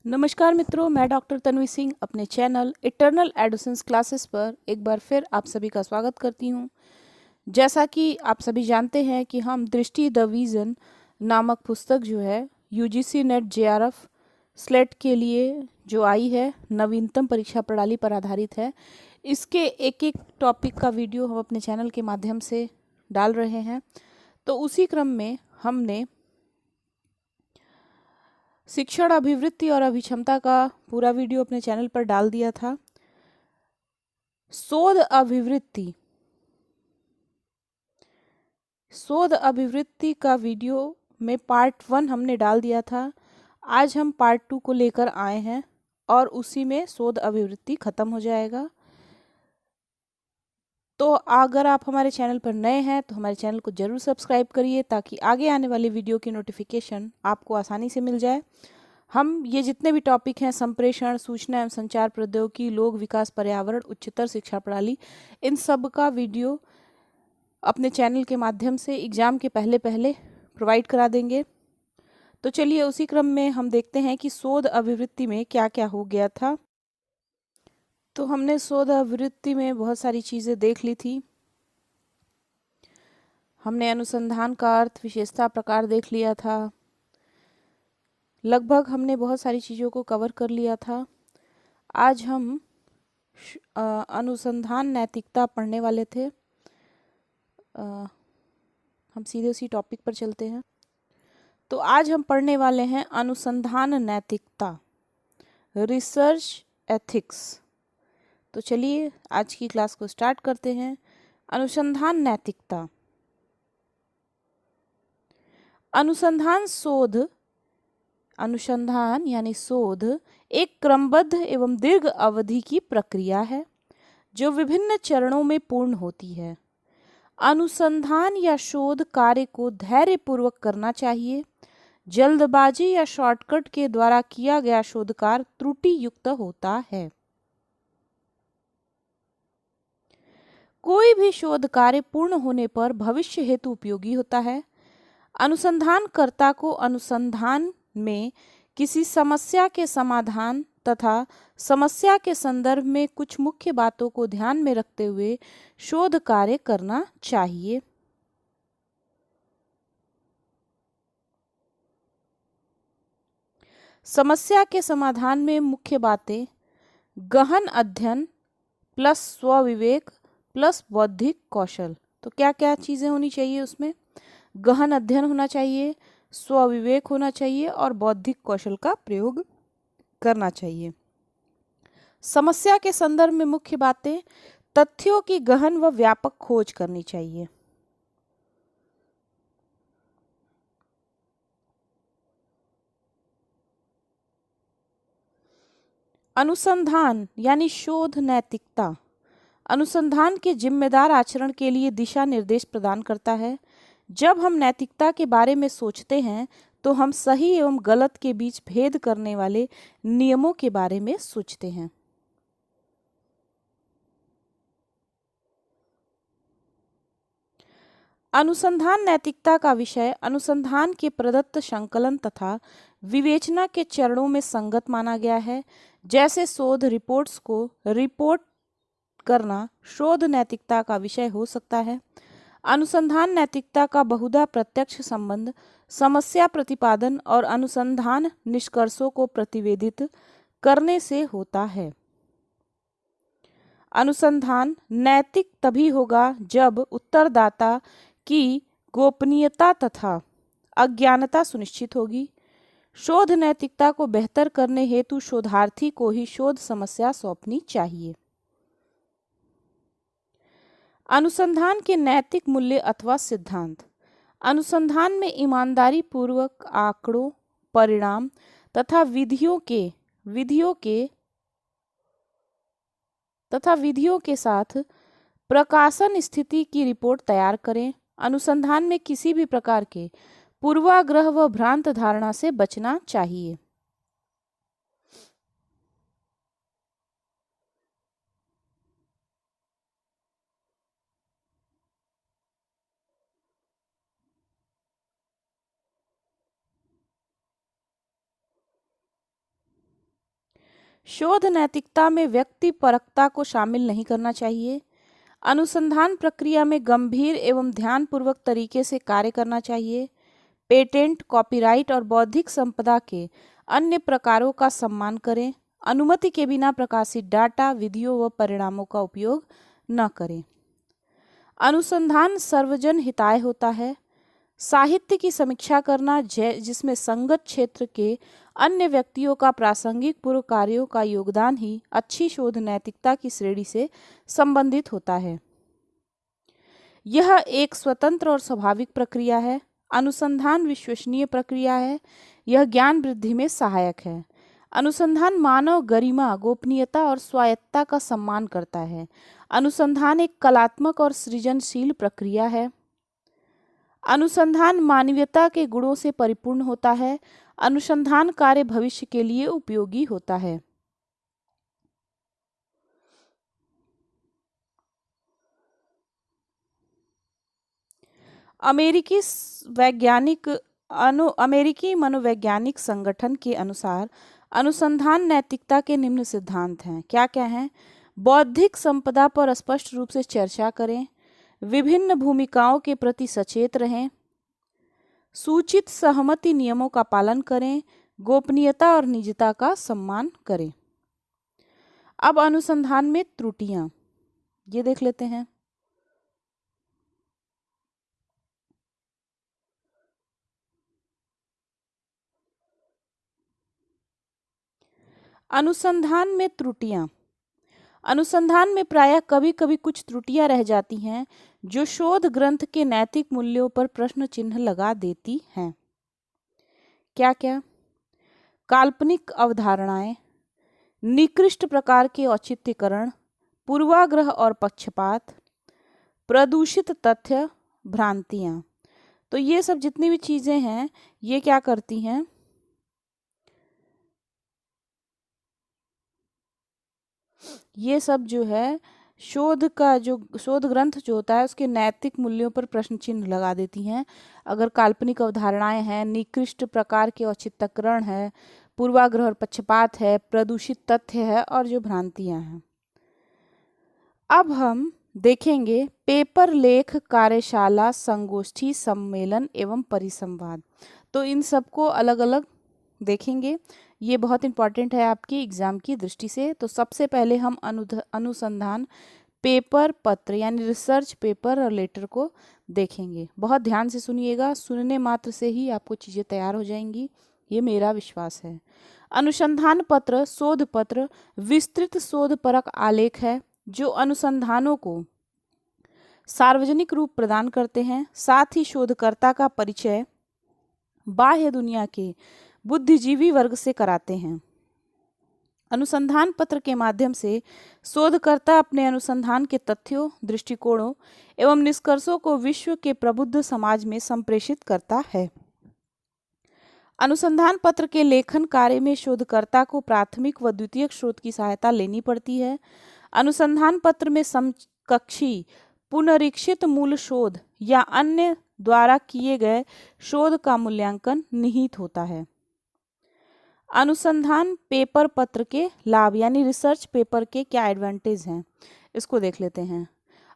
नमस्कार मित्रों, मैं डॉक्टर तन्वी सिंह अपने चैनल इटर्नल एडोसेंस क्लासेस पर एक बार फिर आप सभी का स्वागत करती हूं। जैसा कि आप सभी जानते हैं कि हम दृष्टि द विजन नामक पुस्तक जो है यूजीसी नेट जेआरएफ स्लेट के लिए जो आई है नवीनतम परीक्षा प्रणाली पर आधारित है। इसके एक एक टॉपिक का वीडियो हम अपने चैनल के माध्यम से डाल रहे हैं। तो उसी क्रम में हमने शिक्षण अभिवृत्ति और अभिक्षमता का पूरा वीडियो अपने चैनल पर डाल दिया था। शोध अभिवृत्ति का वीडियो में पार्ट 1 हमने डाल दिया था। आज हम पार्ट 2 को लेकर आए हैं और उसी में शोध अभिवृत्ति खत्म हो जाएगा। तो अगर आप हमारे चैनल पर नए हैं तो हमारे चैनल को जरूर सब्सक्राइब करिए ताकि आगे आने वाली वीडियो की नोटिफिकेशन आपको आसानी से मिल जाए। हम ये जितने भी टॉपिक हैं संप्रेषण, सूचना एवं संचार प्रौद्योगिकी, लोक विकास, पर्यावरण, उच्चतर शिक्षा प्रणाली, इन सब का वीडियो अपने चैनल के माध्यम से एग्जाम के पहले पहले प्रोवाइड करा देंगे। तो चलिए उसी क्रम में हम देखते हैं कि शोध अभिवृत्ति में क्या क्या हो गया था। तो हमने शोध अभिवृत्ति में बहुत सारी चीज़ें देख ली थी। हमने अनुसंधान का अर्थ, विशेषता, प्रकार देख लिया था। लगभग हमने बहुत सारी चीज़ों को कवर कर लिया था। आज हम अनुसंधान नैतिकता पढ़ने वाले थे। हम सीधे उसी टॉपिक पर चलते हैं। तो आज हम पढ़ने वाले हैं अनुसंधान नैतिकता, रिसर्च एथिक्स। तो चलिए आज की क्लास को स्टार्ट करते हैं। अनुसंधान नैतिकता। अनुसंधान यानी शोध एक क्रमबद्ध एवं दीर्घ अवधि की प्रक्रिया है जो विभिन्न चरणों में पूर्ण होती है। अनुसंधान या शोध कार्य को धैर्यपूर्वक करना चाहिए। जल्दबाजी या शॉर्टकट के द्वारा किया गया शोध कार्य त्रुटि युक्त होता है। कोई भी शोध कार्य पूर्ण होने पर भविष्य हेतु उपयोगी होता है। अनुसंधानकर्ता को अनुसंधान में किसी समस्या के समाधान तथा समस्या के संदर्भ में कुछ मुख्य बातों को ध्यान में रखते हुए शोध कार्य करना चाहिए। समस्या के समाधान में मुख्य बातें गहन अध्ययन प्लस स्वविवेक प्लस बौद्धिक कौशल। तो क्या क्या चीज़ें होनी चाहिए उसमें? गहन अध्ययन होना चाहिए, स्वविवेक होना चाहिए और बौद्धिक कौशल का प्रयोग करना चाहिए। समस्या के संदर्भ में मुख्य बातें तथ्यों की गहन व व्यापक खोज करनी चाहिए। अनुसंधान यानी शोध नैतिकता अनुसंधान के जिम्मेदार आचरण के लिए दिशा निर्देश प्रदान करता है। जब हम नैतिकता के बारे में सोचते हैं तो हम सही एवं गलत के बीच भेद करने वाले नियमों के बारे में सोचते हैं। अनुसंधान नैतिकता का विषय अनुसंधान के प्रदत्त संकलन तथा विवेचना के चरणों में संगत माना गया है। जैसे शोध रिपोर्ट्स को रिपोर्ट करना शोध नैतिकता का विषय हो सकता है। अनुसंधान नैतिकता का बहुधा प्रत्यक्ष संबंध समस्या प्रतिपादन और अनुसंधान निष्कर्षों को प्रतिवेदित करने से होता है। अनुसंधान नैतिक तभी होगा जब उत्तरदाता की गोपनीयता तथा अज्ञानता सुनिश्चित होगी। शोध नैतिकता को बेहतर करने हेतु शोधार्थी को ही शोध समस्या सौंपनी चाहिए। अनुसंधान के नैतिक मूल्य अथवा सिद्धांत। अनुसंधान में ईमानदारी पूर्वक आंकड़ों, परिणाम तथा विधियों के साथ प्रकाशन स्थिति की रिपोर्ट तैयार करें। अनुसंधान में किसी भी प्रकार के पूर्वाग्रह व भ्रांत धारणा से बचना चाहिए। शोध नैतिकता में व्यक्ति परकता को शामिल नहीं करना चाहिए। अनुसंधान प्रक्रिया में गंभीर एवं ध्यानपूर्वक तरीके से कार्य करना चाहिए। पेटेंट, कॉपीराइट और बौद्धिक संपदा के अन्य प्रकारों का सम्मान करें। अनुमति के बिना प्रकाशित डाटा, विधियों व परिणामों का उपयोग न करें। अनुसंधान सर्वजन हिताय होता है। साहित्य की समीक्षा करना जिसमें संगत क्षेत्र के अन्य व्यक्तियों का प्रासंगिक पूर्व कार्यों का योगदान ही अच्छी शोध नैतिकता की श्रेणी से संबंधित होता है। यह एक स्वतंत्र और स्वाभाविक प्रक्रिया है। अनुसंधान विश्वसनीय प्रक्रिया है। यह ज्ञान वृद्धि में सहायक है। अनुसंधान मानव गरिमा, गोपनीयता और स्वायत्तता का सम्मान करता है। अनुसंधान एक कलात्मक और सृजनशील प्रक्रिया है। अनुसंधान मानवीयता के गुणों से परिपूर्ण होता है। अनुसंधान कार्य भविष्य के लिए उपयोगी होता है। अमेरिकी मनोवैज्ञानिक संगठन के अनुसार अनुसंधान नैतिकता के निम्न सिद्धांत हैं। क्या क्या हैं? बौद्धिक संपदा पर स्पष्ट रूप से चर्चा करें। विभिन्न भूमिकाओं के प्रति सचेत रहें। सूचित सहमति नियमों का पालन करें। गोपनीयता और निजता का सम्मान करें। अब अनुसंधान में त्रुटियां, ये देख लेते हैं। अनुसंधान में त्रुटियां। अनुसंधान में प्रायः कभी कभी कुछ त्रुटियां रह जाती हैं जो शोध ग्रंथ के नैतिक मूल्यों पर प्रश्न चिन्ह लगा देती हैं। क्या क्या? काल्पनिक अवधारणाएं, निकृष्ट प्रकार के औचित्यकरण, पूर्वाग्रह और पक्षपात, प्रदूषित तथ्य, भ्रांतियां। तो ये सब जितनी भी चीजें हैं ये क्या करती हैं? ये सब जो है शोध ग्रंथ जो होता है उसके नैतिक मूल्यों पर प्रश्न चिन्ह लगा देती हैं। अगर काल्पनिक अवधारणाएं हैं, निकृष्ट प्रकार के औचित्यकरण है, पूर्वाग्रह और पक्षपात है, प्रदूषित तथ्य है और जो भ्रांतियां हैं। अब हम देखेंगे पेपर, लेख, कार्यशाला, संगोष्ठी, सम्मेलन एवं परिसंवाद। तो इन सबको अलग अलग देखेंगे। ये बहुत इंपॉर्टेंट है आपकी एग्जाम की दृष्टि से। तो सबसे पहले हम अनुसंधान पेपर, पत्र यानी रिसर्च पेपर और लेटर को देखेंगे। बहुत ध्यान से सुनिएगा, सुनने मात्र से ही आपको चीज़ें तैयार हो जाएंगी, ये मेरा विश्वास है। अनुसंधान पत्र, शोध पत्र विस्तृत शोध परक आलेख है जो अनुसंधानों को सार्वजनिक रूप प्रदान करते हैं। साथ ही शोधकर्ता का परिचय बाह्य दुनिया के बुद्धिजीवी वर्ग से कराते हैं। अनुसंधान पत्र के माध्यम से शोधकर्ता अपने अनुसंधान के तथ्यों, दृष्टिकोणों एवं निष्कर्षों को विश्व के प्रबुद्ध समाज में संप्रेषित करता है। अनुसंधान पत्र के लेखन कार्य में शोधकर्ता को प्राथमिक व द्वितीयक स्रोत की सहायता लेनी पड़ती है। अनुसंधान पत्र में समकक्षी, पुनरीक्षित मूल शोध या अन्य द्वारा किए गए शोध का मूल्यांकन निहित होता है। अनुसंधान पेपर पत्र के लाभ यानी रिसर्च पेपर के क्या एडवांटेज हैं, इसको देख लेते हैं।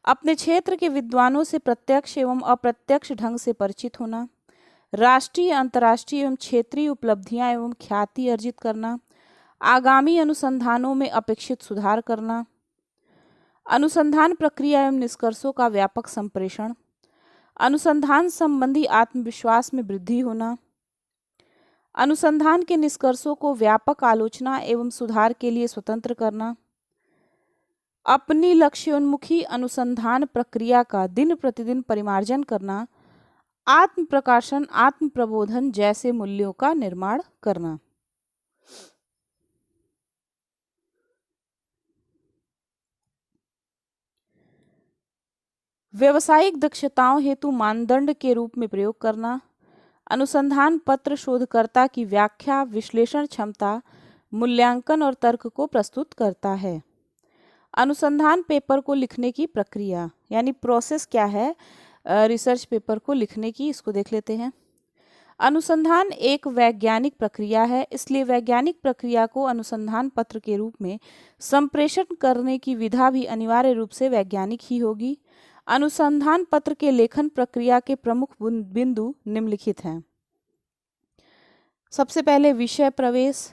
अपने क्षेत्र के विद्वानों से प्रत्यक्ष एवं अप्रत्यक्ष ढंग से परिचित होना, राष्ट्रीय, अंतर्राष्ट्रीय एवं क्षेत्रीय उपलब्धियां एवं ख्याति अर्जित करना, आगामी अनुसंधानों में अपेक्षित सुधार करना, अनुसंधान प्रक्रिया एवं निष्कर्षों का व्यापक संप्रेषण, अनुसंधान संबंधी आत्मविश्वास में वृद्धि होना, अनुसंधान के निष्कर्षों को व्यापक आलोचना एवं सुधार के लिए स्वतंत्र करना, अपनी लक्ष्योन्मुखी अनुसंधान प्रक्रिया का दिन प्रतिदिन परिमार्जन करना, आत्म प्रकाशन, आत्म प्रबोधन जैसे मूल्यों का निर्माण करना। व्यवसायिक दक्षताओं हेतु मानदंड के रूप में प्रयोग करना। अनुसंधान पत्र शोधकर्ता की व्याख्या, विश्लेषण क्षमता, मूल्यांकन और तर्क को प्रस्तुत करता है। अनुसंधान पेपर को लिखने की प्रक्रिया यानी प्रोसेस क्या है रिसर्च पेपर को लिखने की, इसको देख लेते हैं। अनुसंधान एक वैज्ञानिक प्रक्रिया है, इसलिए वैज्ञानिक प्रक्रिया को अनुसंधान पत्र के रूप में संप्रेषण करने की विधा भी अनिवार्य रूप से वैज्ञानिक ही होगी। अनुसंधान पत्र के लेखन प्रक्रिया के प्रमुख बिंदु निम्नलिखित हैं। सबसे पहले विषय प्रवेश,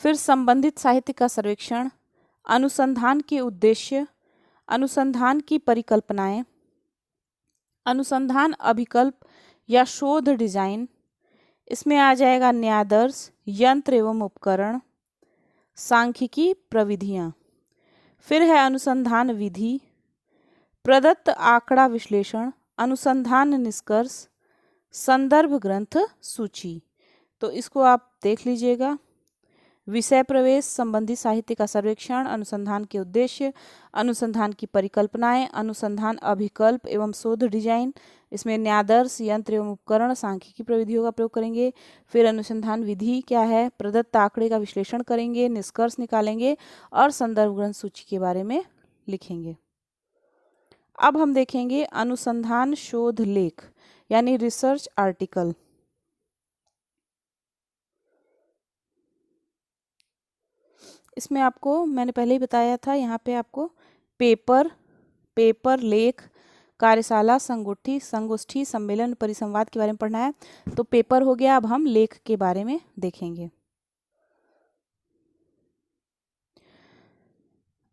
फिर संबंधित साहित्य का सर्वेक्षण, अनुसंधान के उद्देश्य, अनुसंधान की परिकल्पनाएं, अनुसंधान अभिकल्प या शोध डिजाइन, इसमें आ जाएगा न्यायादर्श, यंत्र एवं उपकरण, सांख्यिकी प्रविधियां, फिर है अनुसंधान विधि, प्रदत्त आंकड़ा विश्लेषण, अनुसंधान निष्कर्ष, संदर्भ ग्रंथ सूची। तो इसको आप देख लीजिएगा। विषय प्रवेश, संबंधित साहित्य का सर्वेक्षण, अनुसंधान के उद्देश्य, अनुसंधान की परिकल्पनाएं, अनुसंधान अभिकल्प एवं शोध डिजाइन, इसमें न्यायादर्श, यंत्र एवं उपकरण, सांख्यिकी प्रविधियों का प्रयोग करेंगे। फिर अनुसंधान विधि क्या है, प्रदत्त आंकड़े का विश्लेषण करेंगे, निष्कर्ष निकालेंगे और संदर्भ ग्रंथ सूची के बारे में लिखेंगे। अब हम देखेंगे अनुसंधान शोध लेख यानी रिसर्च आर्टिकल। इसमें आपको मैंने पहले ही बताया था, यहाँ पे आपको पेपर, लेख, कार्यशाला, संगोष्ठी, सम्मेलन, परिसंवाद के बारे में पढ़ना है। तो पेपर हो गया, अब हम लेख के बारे में देखेंगे।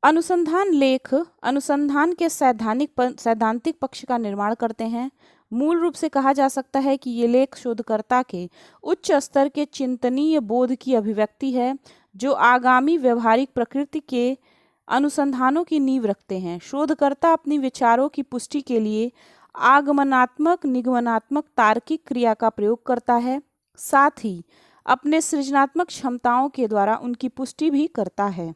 अनुसंधान लेख अनुसंधान के सैद्धांतिक पक्ष का निर्माण करते हैं। मूल रूप से कहा जा सकता है कि ये लेख शोधकर्ता के उच्च स्तर के चिंतनीय बोध की अभिव्यक्ति है, जो आगामी व्यवहारिक प्रकृति के अनुसंधानों की नींव रखते हैं। शोधकर्ता अपनी विचारों की पुष्टि के लिए आगमनात्मक, निगमनात्मक, तार्किक क्रिया का प्रयोग करता है, साथ ही अपने सृजनात्मक क्षमताओं के द्वारा उनकी पुष्टि भी करता है।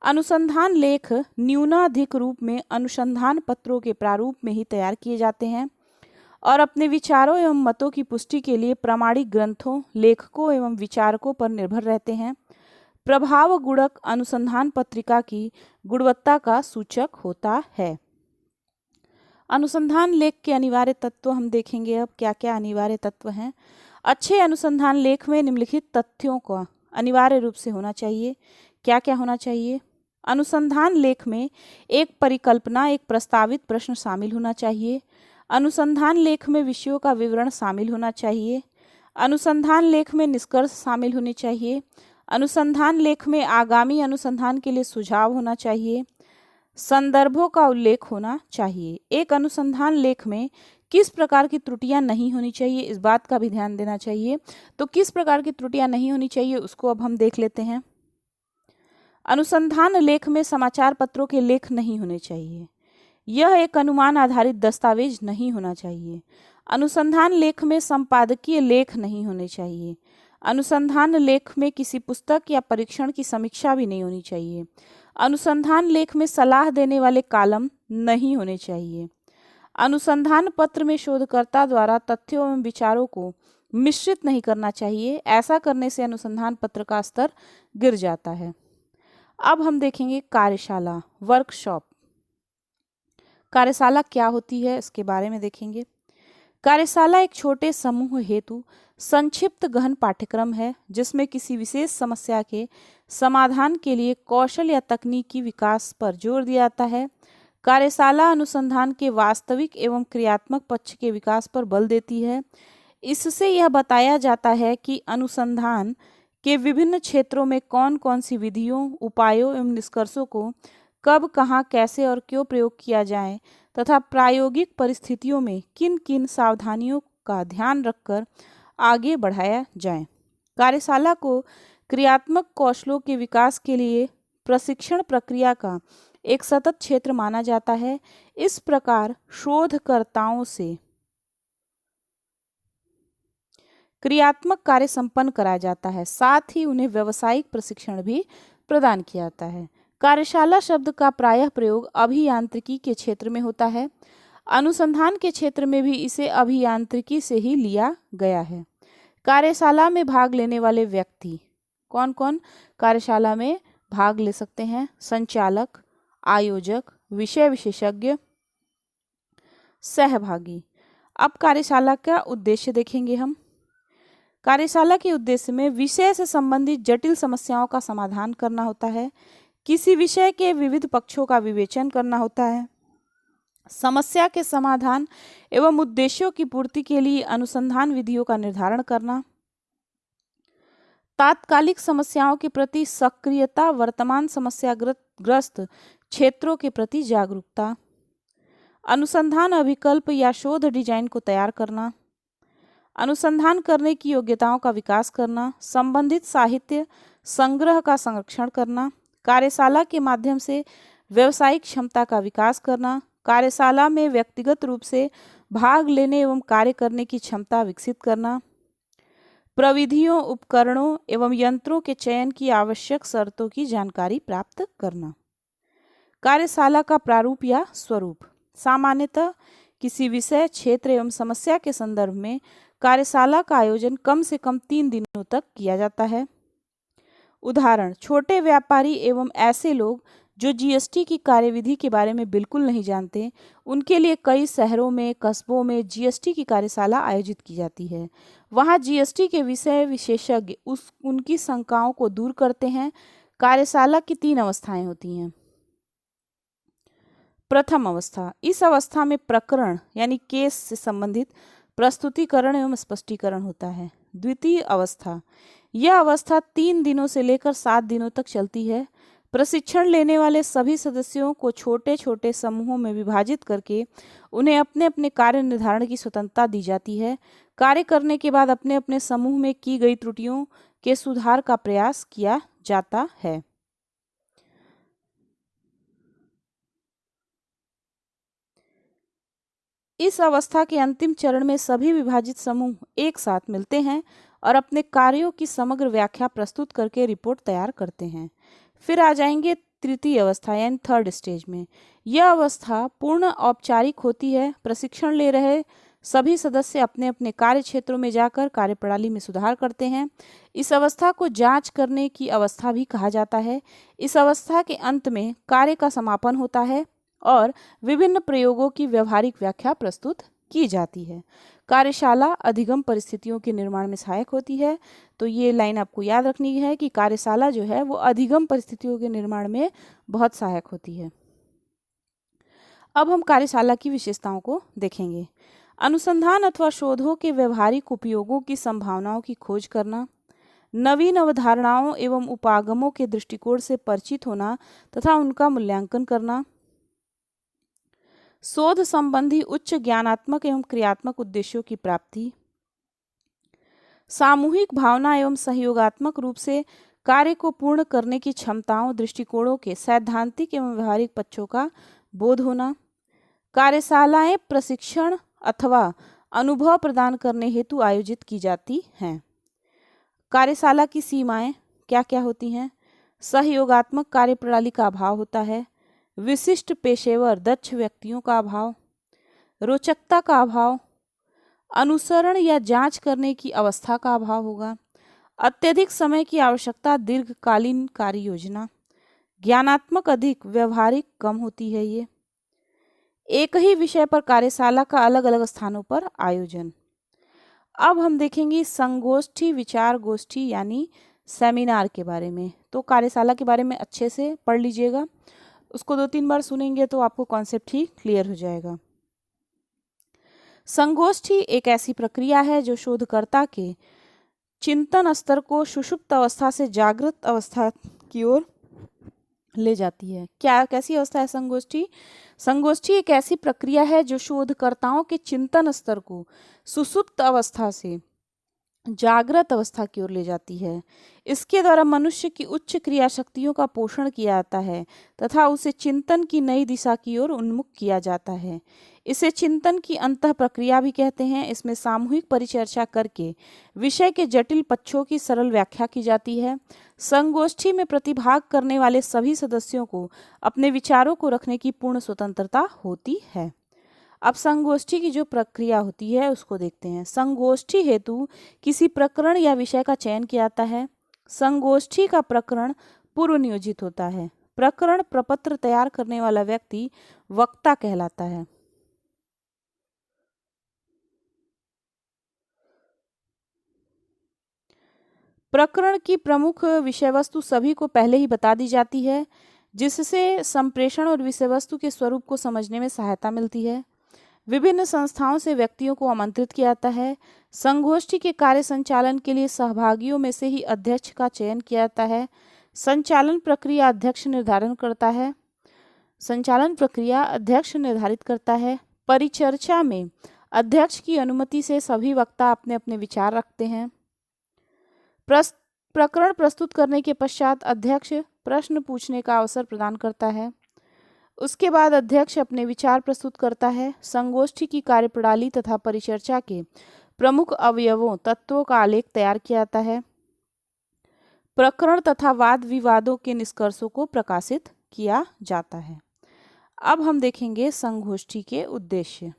अनुसंधान लेख न्यूनाधिक रूप में अनुसंधान पत्रों के प्रारूप में ही तैयार किए जाते हैं और अपने विचारों एवं मतों की पुष्टि के लिए प्रामाणिक ग्रंथों, लेखकों एवं विचारकों पर निर्भर रहते हैं। प्रभाव गुणक अनुसंधान पत्रिका की गुणवत्ता का सूचक होता है। अनुसंधान लेख के अनिवार्य तत्व हम देखेंगे। अब क्या क्या अनिवार्य तत्व हैं। अच्छे अनुसंधान लेख में निम्नलिखित तथ्यों का अनिवार्य रूप से होना चाहिए। क्या क्या होना चाहिए? अनुसंधान लेख में एक परिकल्पना, एक प्रस्तावित प्रश्न शामिल होना चाहिए। अनुसंधान लेख में विषयों का विवरण शामिल होना चाहिए। अनुसंधान लेख में निष्कर्ष शामिल होने चाहिए। अनुसंधान लेख में आगामी अनुसंधान के लिए सुझाव होना चाहिए। संदर्भों का उल्लेख होना चाहिए। एक अनुसंधान लेख में किस प्रकार की त्रुटियां नहीं होनी चाहिए, इस बात का भी ध्यान देना चाहिए। तो किस प्रकार की त्रुटियां नहीं होनी चाहिए उसको अब हम देख लेते हैं। अनुसंधान लेख में समाचार पत्रों के लेख नहीं होने चाहिए। यह एक अनुमान आधारित दस्तावेज नहीं होना चाहिए। अनुसंधान लेख में संपादकीय लेख नहीं होने चाहिए। अनुसंधान लेख में किसी पुस्तक या परीक्षण की समीक्षा भी नहीं होनी चाहिए। अनुसंधान लेख में सलाह देने वाले कॉलम नहीं होने चाहिए। अनुसंधान पत्र में शोधकर्ता द्वारा तथ्यों एवं विचारों को मिश्रित नहीं करना चाहिए। ऐसा करने से अनुसंधान पत्र का स्तर गिर जाता है। अब हम देखेंगे कार्यशाला, वर्कशॉप। कार्यशाला क्या होती है इसके बारे में देखेंगे। कार्यशाला एक छोटे समूह हेतु संक्षिप्त गहन पाठ्यक्रम है, जिसमें किसी विशेष समस्या के समाधान के लिए कौशल या तकनीकी विकास पर जोर दिया जाता है। कार्यशाला अनुसंधान के वास्तविक एवं क्रियात्मक पक्ष के विकास पर बल देती है। इससे यह बताया जाता है कि अनुसंधान के विभिन्न क्षेत्रों में कौन कौन सी विधियों, उपायों एवं निष्कर्षों को कब, कहाँ, कैसे और क्यों प्रयोग किया जाए तथा प्रायोगिक परिस्थितियों में किन किन सावधानियों का ध्यान रखकर आगे बढ़ाया जाए। कार्यशाला को क्रियात्मक कौशलों के विकास के लिए प्रशिक्षण प्रक्रिया का एक सतत क्षेत्र माना जाता है। इस प्रकार शोधकर्ताओं से क्रियात्मक कार्य संपन्न कराया जाता है, साथ ही उन्हें व्यावसायिक प्रशिक्षण भी प्रदान किया जाता है। कार्यशाला शब्द का प्रायः प्रयोग अभियांत्रिकी के क्षेत्र में होता है। अनुसंधान के क्षेत्र में भी इसे अभियांत्रिकी से ही लिया गया है। कार्यशाला में भाग लेने वाले व्यक्ति कौन कौन कार्यशाला में भाग ले सकते हैं? संचालक, आयोजक, विषय विशेषज्ञ, सहभागी। अब कार्यशाला का उद्देश्य देखेंगे हम। कार्यशाला के उद्देश्य में विषय से संबंधित जटिल समस्याओं का समाधान करना होता है, किसी विषय के विविध पक्षों का विवेचन करना होता है, समस्या के समाधान एवं उद्देश्यों की पूर्ति के लिए अनुसंधान विधियों का निर्धारण करना, तात्कालिक समस्याओं के प्रति सक्रियता, वर्तमान समस्याग्रस्त क्षेत्रों के प्रति जागरूकता, अनुसंधान अभिकल्प या शोध डिजाइन को तैयार करना, अनुसंधान करने की योग्यताओं का विकास करना, संबंधित साहित्य संग्रह का संरक्षण करना, कार्यशाला के माध्यम से व्यावसायिक क्षमता का विकास करना, कार्यशाला में व्यक्तिगत रूप से भाग लेने एवं कार्य करने की क्षमता विकसित करना, प्रविधियों, उपकरणों एवं यंत्रों के चयन की आवश्यक शर्तों की जानकारी प्राप्त करना। कार्यशाला का प्रारूप या स्वरूप। सामान्यतः किसी विषय, क्षेत्र एवं समस्या के संदर्भ में कार्यशाला का आयोजन कम से कम 3 दिनों तक किया जाता है। उदाहरण: छोटे व्यापारी एवं ऐसे लोग जो जीएसटी की कार्यविधि के बारे में बिल्कुल नहीं जानते, उनके लिए कई शहरों में, कस्बों में जीएसटी की कार्यशाला आयोजित की जाती है। वहाँ जीएसटी के विषय विशेषज्ञ उनकी शंकाओं को दूर करते हैं। कार्यशाला की 3 अवस्थाएं होती हैं। प्रथम अवस्था, इस अवस्था में प्रकरण यानी केस से संबंधित प्रस्तुतिकरण एवं स्पष्टीकरण होता है। द्वितीय अवस्था, यह अवस्था 3 दिनों से लेकर 7 दिनों तक चलती है। प्रशिक्षण लेने वाले सभी सदस्यों को छोटे छोटे समूहों में विभाजित करके उन्हें अपने अपने कार्य निर्धारण की स्वतंत्रता दी जाती है। कार्य करने के बाद अपने अपने समूह में की गई त्रुटियों के सुधार का प्रयास किया जाता है। इस अवस्था के अंतिम चरण में सभी विभाजित समूह एक साथ मिलते हैं और अपने कार्यों की समग्र व्याख्या प्रस्तुत करके रिपोर्ट तैयार करते हैं। फिर आ जाएंगे तृतीय अवस्था यानी थर्ड स्टेज में। यह अवस्था पूर्ण औपचारिक होती है। प्रशिक्षण ले रहे सभी सदस्य अपने अपने कार्य क्षेत्रों में जाकर कार्यप्रणाली में सुधार करते हैं। इस अवस्था को जांच करने की अवस्था भी कहा जाता है। इस अवस्था के अंत में कार्य का समापन होता है और विभिन्न प्रयोगों की व्यवहारिक व्याख्या प्रस्तुत की जाती है। कार्यशाला अधिगम परिस्थितियों के निर्माण में सहायक होती है। तो ये लाइन आपको याद रखनी है कि कार्यशाला जो है वो अधिगम परिस्थितियों के निर्माण में बहुत सहायक होती है। अब हम कार्यशाला की विशेषताओं को देखेंगे। अनुसंधान अथवा शोधों के व्यवहारिक उपयोगों की संभावनाओं की खोज करना, नवीन अवधारणाओं एवं उपागमों के दृष्टिकोण से परिचित होना तथा उनका मूल्यांकन करना, शोध संबंधी उच्च ज्ञानात्मक एवं क्रियात्मक उद्देश्यों की प्राप्ति, सामूहिक भावना एवं सहयोगात्मक रूप से कार्य को पूर्ण करने की क्षमताओं, दृष्टिकोणों के सैद्धांतिक एवं व्यवहारिक पक्षों का बोध होना। कार्यशालाएं प्रशिक्षण अथवा अनुभव प्रदान करने हेतु आयोजित की जाती हैं। कार्यशाला की सीमाएं क्या क्या होती हैं? सहयोगात्मक कार्यप्रणाली का अभाव होता है, विशिष्ट पेशेवर दक्ष व्यक्तियों का अभाव, रोचकता का अभाव, अनुसरण या जांच करने की अवस्था का अभाव होगा, अत्यधिक समय की आवश्यकता, दीर्घकालीन कार्य योजना, ज्ञानात्मक अधिक, व्यवहारिक कम होती है। ये एक ही विषय पर कार्यशाला का अलग अलग स्थानों पर आयोजन। अब हम देखेंगे संगोष्ठी, विचार गोष्ठी यानी सेमिनार के बारे में। तो कार्यशाला के बारे में अच्छे से पढ़ लीजिएगा, उसको 2-3 बार सुनेंगे तो आपको कॉन्सेप्ट ही क्लियर हो जाएगा। संगोष्ठी एक ऐसी प्रक्रिया है जो शोधकर्ता के चिंतन स्तर को सुषुप्त अवस्था से जागृत अवस्था की ओर ले जाती है। क्या कैसी अवस्था है संगोष्ठी? संगोष्ठी एक ऐसी प्रक्रिया है जो शोधकर्ताओं के चिंतन स्तर को सुषुप्त अवस्था से जागृत अवस्था की ओर ले जाती है। इसके द्वारा मनुष्य की उच्च क्रिया शक्तियों का पोषण किया जाता है तथा उसे चिंतन की नई दिशा की ओर उन्मुख किया जाता है। इसे चिंतन की अंतः प्रक्रिया भी कहते हैं। इसमें सामूहिक परिचर्चा करके विषय के जटिल पक्षों की सरल व्याख्या की जाती है। संगोष्ठी में प्रतिभाग करने वाले सभी सदस्यों को अपने विचारों को रखने की पूर्ण स्वतंत्रता होती है। अब संगोष्ठी की जो प्रक्रिया होती है उसको देखते हैं। संगोष्ठी हेतु किसी प्रकरण या विषय का चयन किया जाता है। संगोष्ठी का प्रकरण पूर्व नियोजित होता है। प्रकरण प्रपत्र तैयार करने वाला व्यक्ति वक्ता कहलाता है। प्रकरण की प्रमुख विषय वस्तु सभी को पहले ही बता दी जाती है, जिससे संप्रेषण और विषय वस्तु के स्वरूप को समझने में सहायता मिलती है। विभिन्न संस्थाओं से व्यक्तियों को आमंत्रित किया जाता है। संगोष्ठी के कार्य संचालन के लिए सहभागियों में से ही अध्यक्ष का चयन किया जाता है। संचालन प्रक्रिया अध्यक्ष निर्धारण करता है। संचालन प्रक्रिया अध्यक्ष निर्धारित करता है। परिचर्चा में अध्यक्ष की अनुमति से सभी वक्ता अपने अपने विचार रखते हैं। प्रकरण प्रस्तुत करने के पश्चात अध्यक्ष प्रश्न पूछने का अवसर प्रदान करता है। उसके बाद अध्यक्ष अपने विचार प्रस्तुत करता है। संगोष्ठी की कार्यप्रणाली तथा परिचर्चा के प्रमुख अवयवों तत्वों का आलेख तैयार किया जाता है। प्रकरण तथा वाद विवादों के निष्कर्षों को प्रकाशित किया जाता है। अब हम देखेंगे संगोष्ठी के उद्देश्य।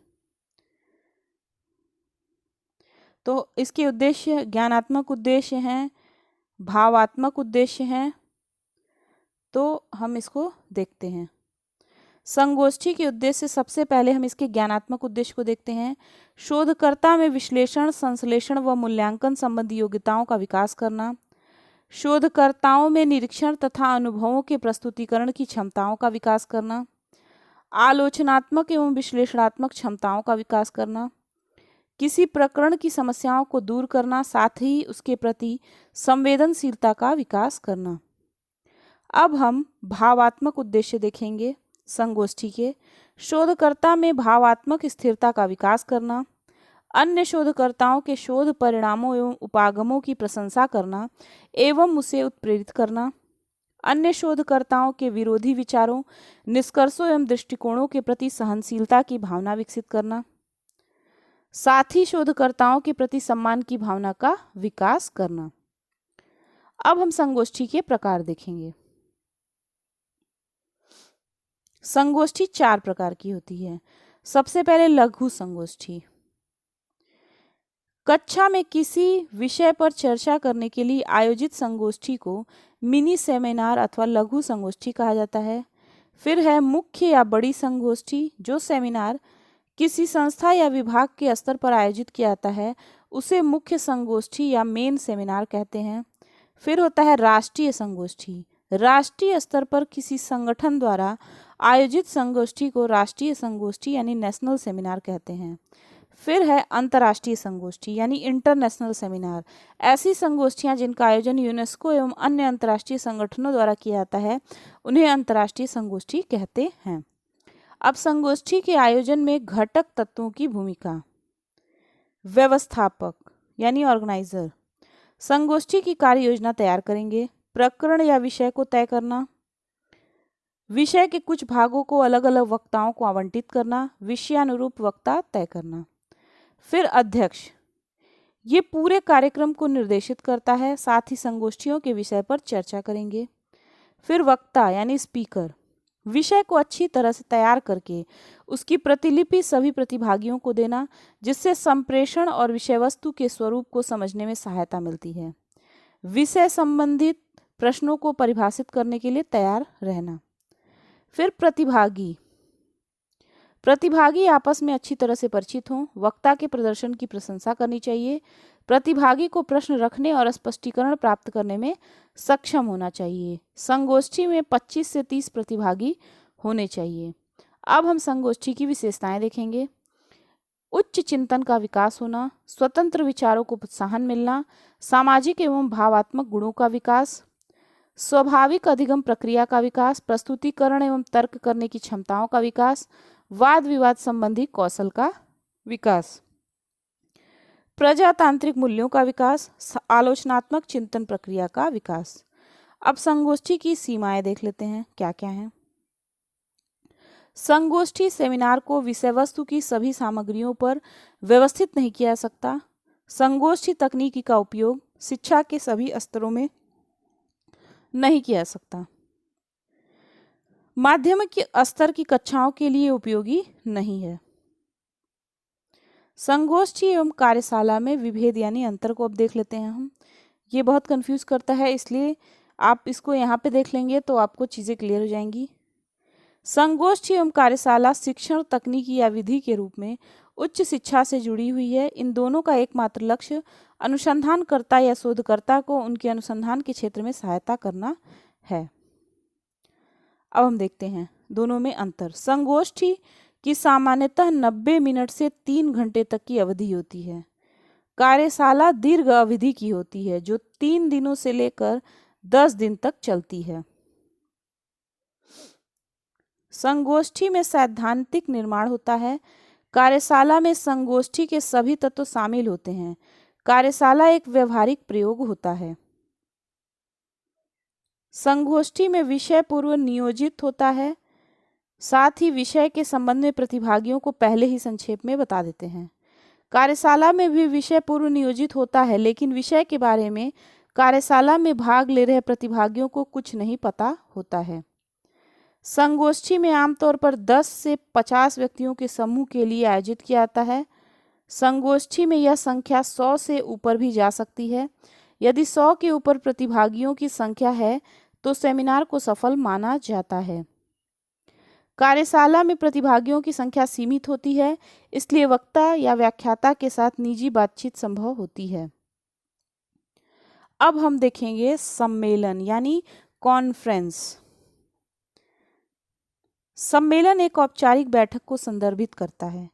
तो इसके उद्देश्य ज्ञानात्मक उद्देश्य हैं, भावात्मक उद्देश्य हैं। तो हम इसको देखते हैं। संगोष्ठी के उद्देश्य, सबसे पहले हम इसके ज्ञानात्मक उद्देश्य को देखते हैं। शोधकर्ता में विश्लेषण, संश्लेषण व मूल्यांकन संबंधी योग्यताओं का विकास करना। शोधकर्ताओं में निरीक्षण तथा अनुभवों के प्रस्तुतिकरण की क्षमताओं का विकास करना। आलोचनात्मक एवं विश्लेषणात्मक क्षमताओं का विकास करना। किसी प्रकरण की समस्याओं को दूर करना, साथ ही उसके प्रति संवेदनशीलता का विकास करना। अब हम भावात्मक उद्देश्य देखेंगे संगोष्ठी के। शोधकर्ता में भावात्मक स्थिरता का विकास करना। अन्य शोधकर्ताओं के शोध परिणामों एवं उपागमों की प्रशंसा करना एवं उसे उत्प्रेरित करना। अन्य शोधकर्ताओं के विरोधी विचारों, निष्कर्षों एवं दृष्टिकोणों के प्रति सहनशीलता की भावना विकसित करना। साथ ही शोधकर्ताओं के प्रति सम्मान की भावना का विकास करना। अब हम संगोष्ठी के प्रकार देखेंगे। संगोष्ठी 4 प्रकार की होती है। सबसे पहले लघु संगोष्ठी। कक्षा में किसी विषय पर चर्चा करने के लिए आयोजित संगोष्ठी को मिनी सेमिनार अथवा लघु संगोष्ठी कहा जाता है। फिर है मुख्य या बड़ी संगोष्ठी। जो सेमिनार किसी संस्था या विभाग के स्तर पर आयोजित किया जाता है उसे मुख्य संगोष्ठी या मेन सेमिनार कहते हैं। फिर होता है राष्ट्रीय संगोष्ठी। राष्ट्रीय स्तर पर किसी संगठन द्वारा आयोजित संगोष्ठी को राष्ट्रीय संगोष्ठी यानी नेशनल सेमिनार कहते हैं। फिर है अंतर्राष्ट्रीय संगोष्ठी यानी इंटरनेशनल सेमिनार। ऐसी संगोष्ठियां जिनका आयोजन यूनेस्को एवं अन्य अंतर्राष्ट्रीय संगठनों द्वारा किया जाता है उन्हें अंतर्राष्ट्रीय संगोष्ठी कहते हैं। अब संगोष्ठी के आयोजन में घटक तत्वों की भूमिका। व्यवस्थापक यानी ऑर्गेनाइजर संगोष्ठी की कार्य योजना तैयार करेंगे। प्रकरण या विषय को तय करना। विषय के कुछ भागों को अलग अलग वक्ताओं को आवंटित करना। विषयानुरूप वक्ता तय करना। फिर अध्यक्ष, ये पूरे कार्यक्रम को निर्देशित करता है, साथ ही संगोष्ठियों के विषय पर चर्चा करेंगे। फिर वक्ता यानी स्पीकर, विषय को अच्छी तरह से तैयार करके उसकी प्रतिलिपि सभी प्रतिभागियों को देना, जिससे संप्रेषण और विषय वस्तु के स्वरूप को समझने में सहायता मिलती है। विषय संबंधित प्रश्नों को परिभाषित करने के लिए तैयार रहना। फिर प्रतिभागी आपस में अच्छी तरह से परिचित हों। वक्ता के प्रदर्शन की प्रशंसा करनी चाहिए। प्रतिभागी को प्रश्न रखने और स्पष्टीकरण प्राप्त करने में सक्षम होना चाहिए। संगोष्ठी में 25 से 30 प्रतिभागी होने चाहिए। अब हम संगोष्ठी की विशेषताएं देखेंगे। उच्च चिंतन का विकास होना, स्वतंत्र विचारों को प्रोत्साहन मिलना, सामाजिक एवं भावात्मक गुणों का विकास, स्वाभाविक अधिगम प्रक्रिया का विकास, प्रस्तुतिकरण एवं तर्क करने की क्षमताओं का विकास, वाद विवाद संबंधी कौशल का विकास, प्रजातांत्रिक मूल्यों का विकास, आलोचनात्मक चिंतन प्रक्रिया का विकास। अब संगोष्ठी की सीमाएं देख लेते हैं क्या क्या हैं। संगोष्ठी सेमिनार को विषय वस्तु की सभी सामग्रियों पर व्यवस्थित नहीं किया जा सकता। संगोष्ठी तकनीकी का उपयोग शिक्षा के सभी स्तरों में नहीं किया जा सकता। माध्यमिक स्तर की कक्षाओं के लिए उपयोगी नहीं है। संगोष्ठी एवं कार्यशाला में विभेद यानी अंतर को अब देख लेते हैं हम। ये बहुत कंफ्यूज करता है, इसलिए आप इसको यहाँ पे देख लेंगे तो आपको चीज़ें क्लियर हो जाएंगी। संगोष्ठी एवं कार्यशाला शिक्षण तकनीकी या विधि के रूप में उच्च शिक्षा से जुड़ी हुई है। इन दोनों का एकमात्र लक्ष्य अनुसंधानकर्ता या शोधकर्ता को उनके अनुसंधान के क्षेत्र में सहायता करना है। अब हम देखते हैं दोनों में अंतर। संगोष्ठी की सामान्यतः 90 मिनट से 3 घंटे तक की अवधि होती है। कार्यशाला दीर्घ अवधि की होती है जो 3 दिनों से लेकर 10 दिन तक चलती है। संगोष्ठी में सैद्धांतिक निर्माण होता है। कार्यशाला में संगोष्ठी के सभी तत्व शामिल होते हैं। कार्यशाला एक व्यवहारिक प्रयोग होता है। संगोष्ठी में विषय पूर्व नियोजित होता है, साथ ही विषय के संबंध में प्रतिभागियों को पहले ही संक्षेप में बता देते हैं। कार्यशाला में भी विषय पूर्व नियोजित होता है, लेकिन विषय के बारे में कार्यशाला में भाग ले रहे प्रतिभागियों को कुछ नहीं पता होता है। संगोष्ठी में आमतौर पर 10 से 50 व्यक्तियों के समूह के लिए आयोजित किया जाता है। संगोष्ठी में यह संख्या 100 से ऊपर भी जा सकती है। यदि 100 के ऊपर प्रतिभागियों की संख्या है तो सेमिनार को सफल माना जाता है। कार्यशाला में प्रतिभागियों की संख्या सीमित होती है, इसलिए वक्ता या व्याख्याता के साथ निजी बातचीत संभव होती है। अब हम देखेंगे सम्मेलन यानी कॉन्फ्रेंस। सम्मेलन एक औपचारिक बैठक को संदर्भित करता है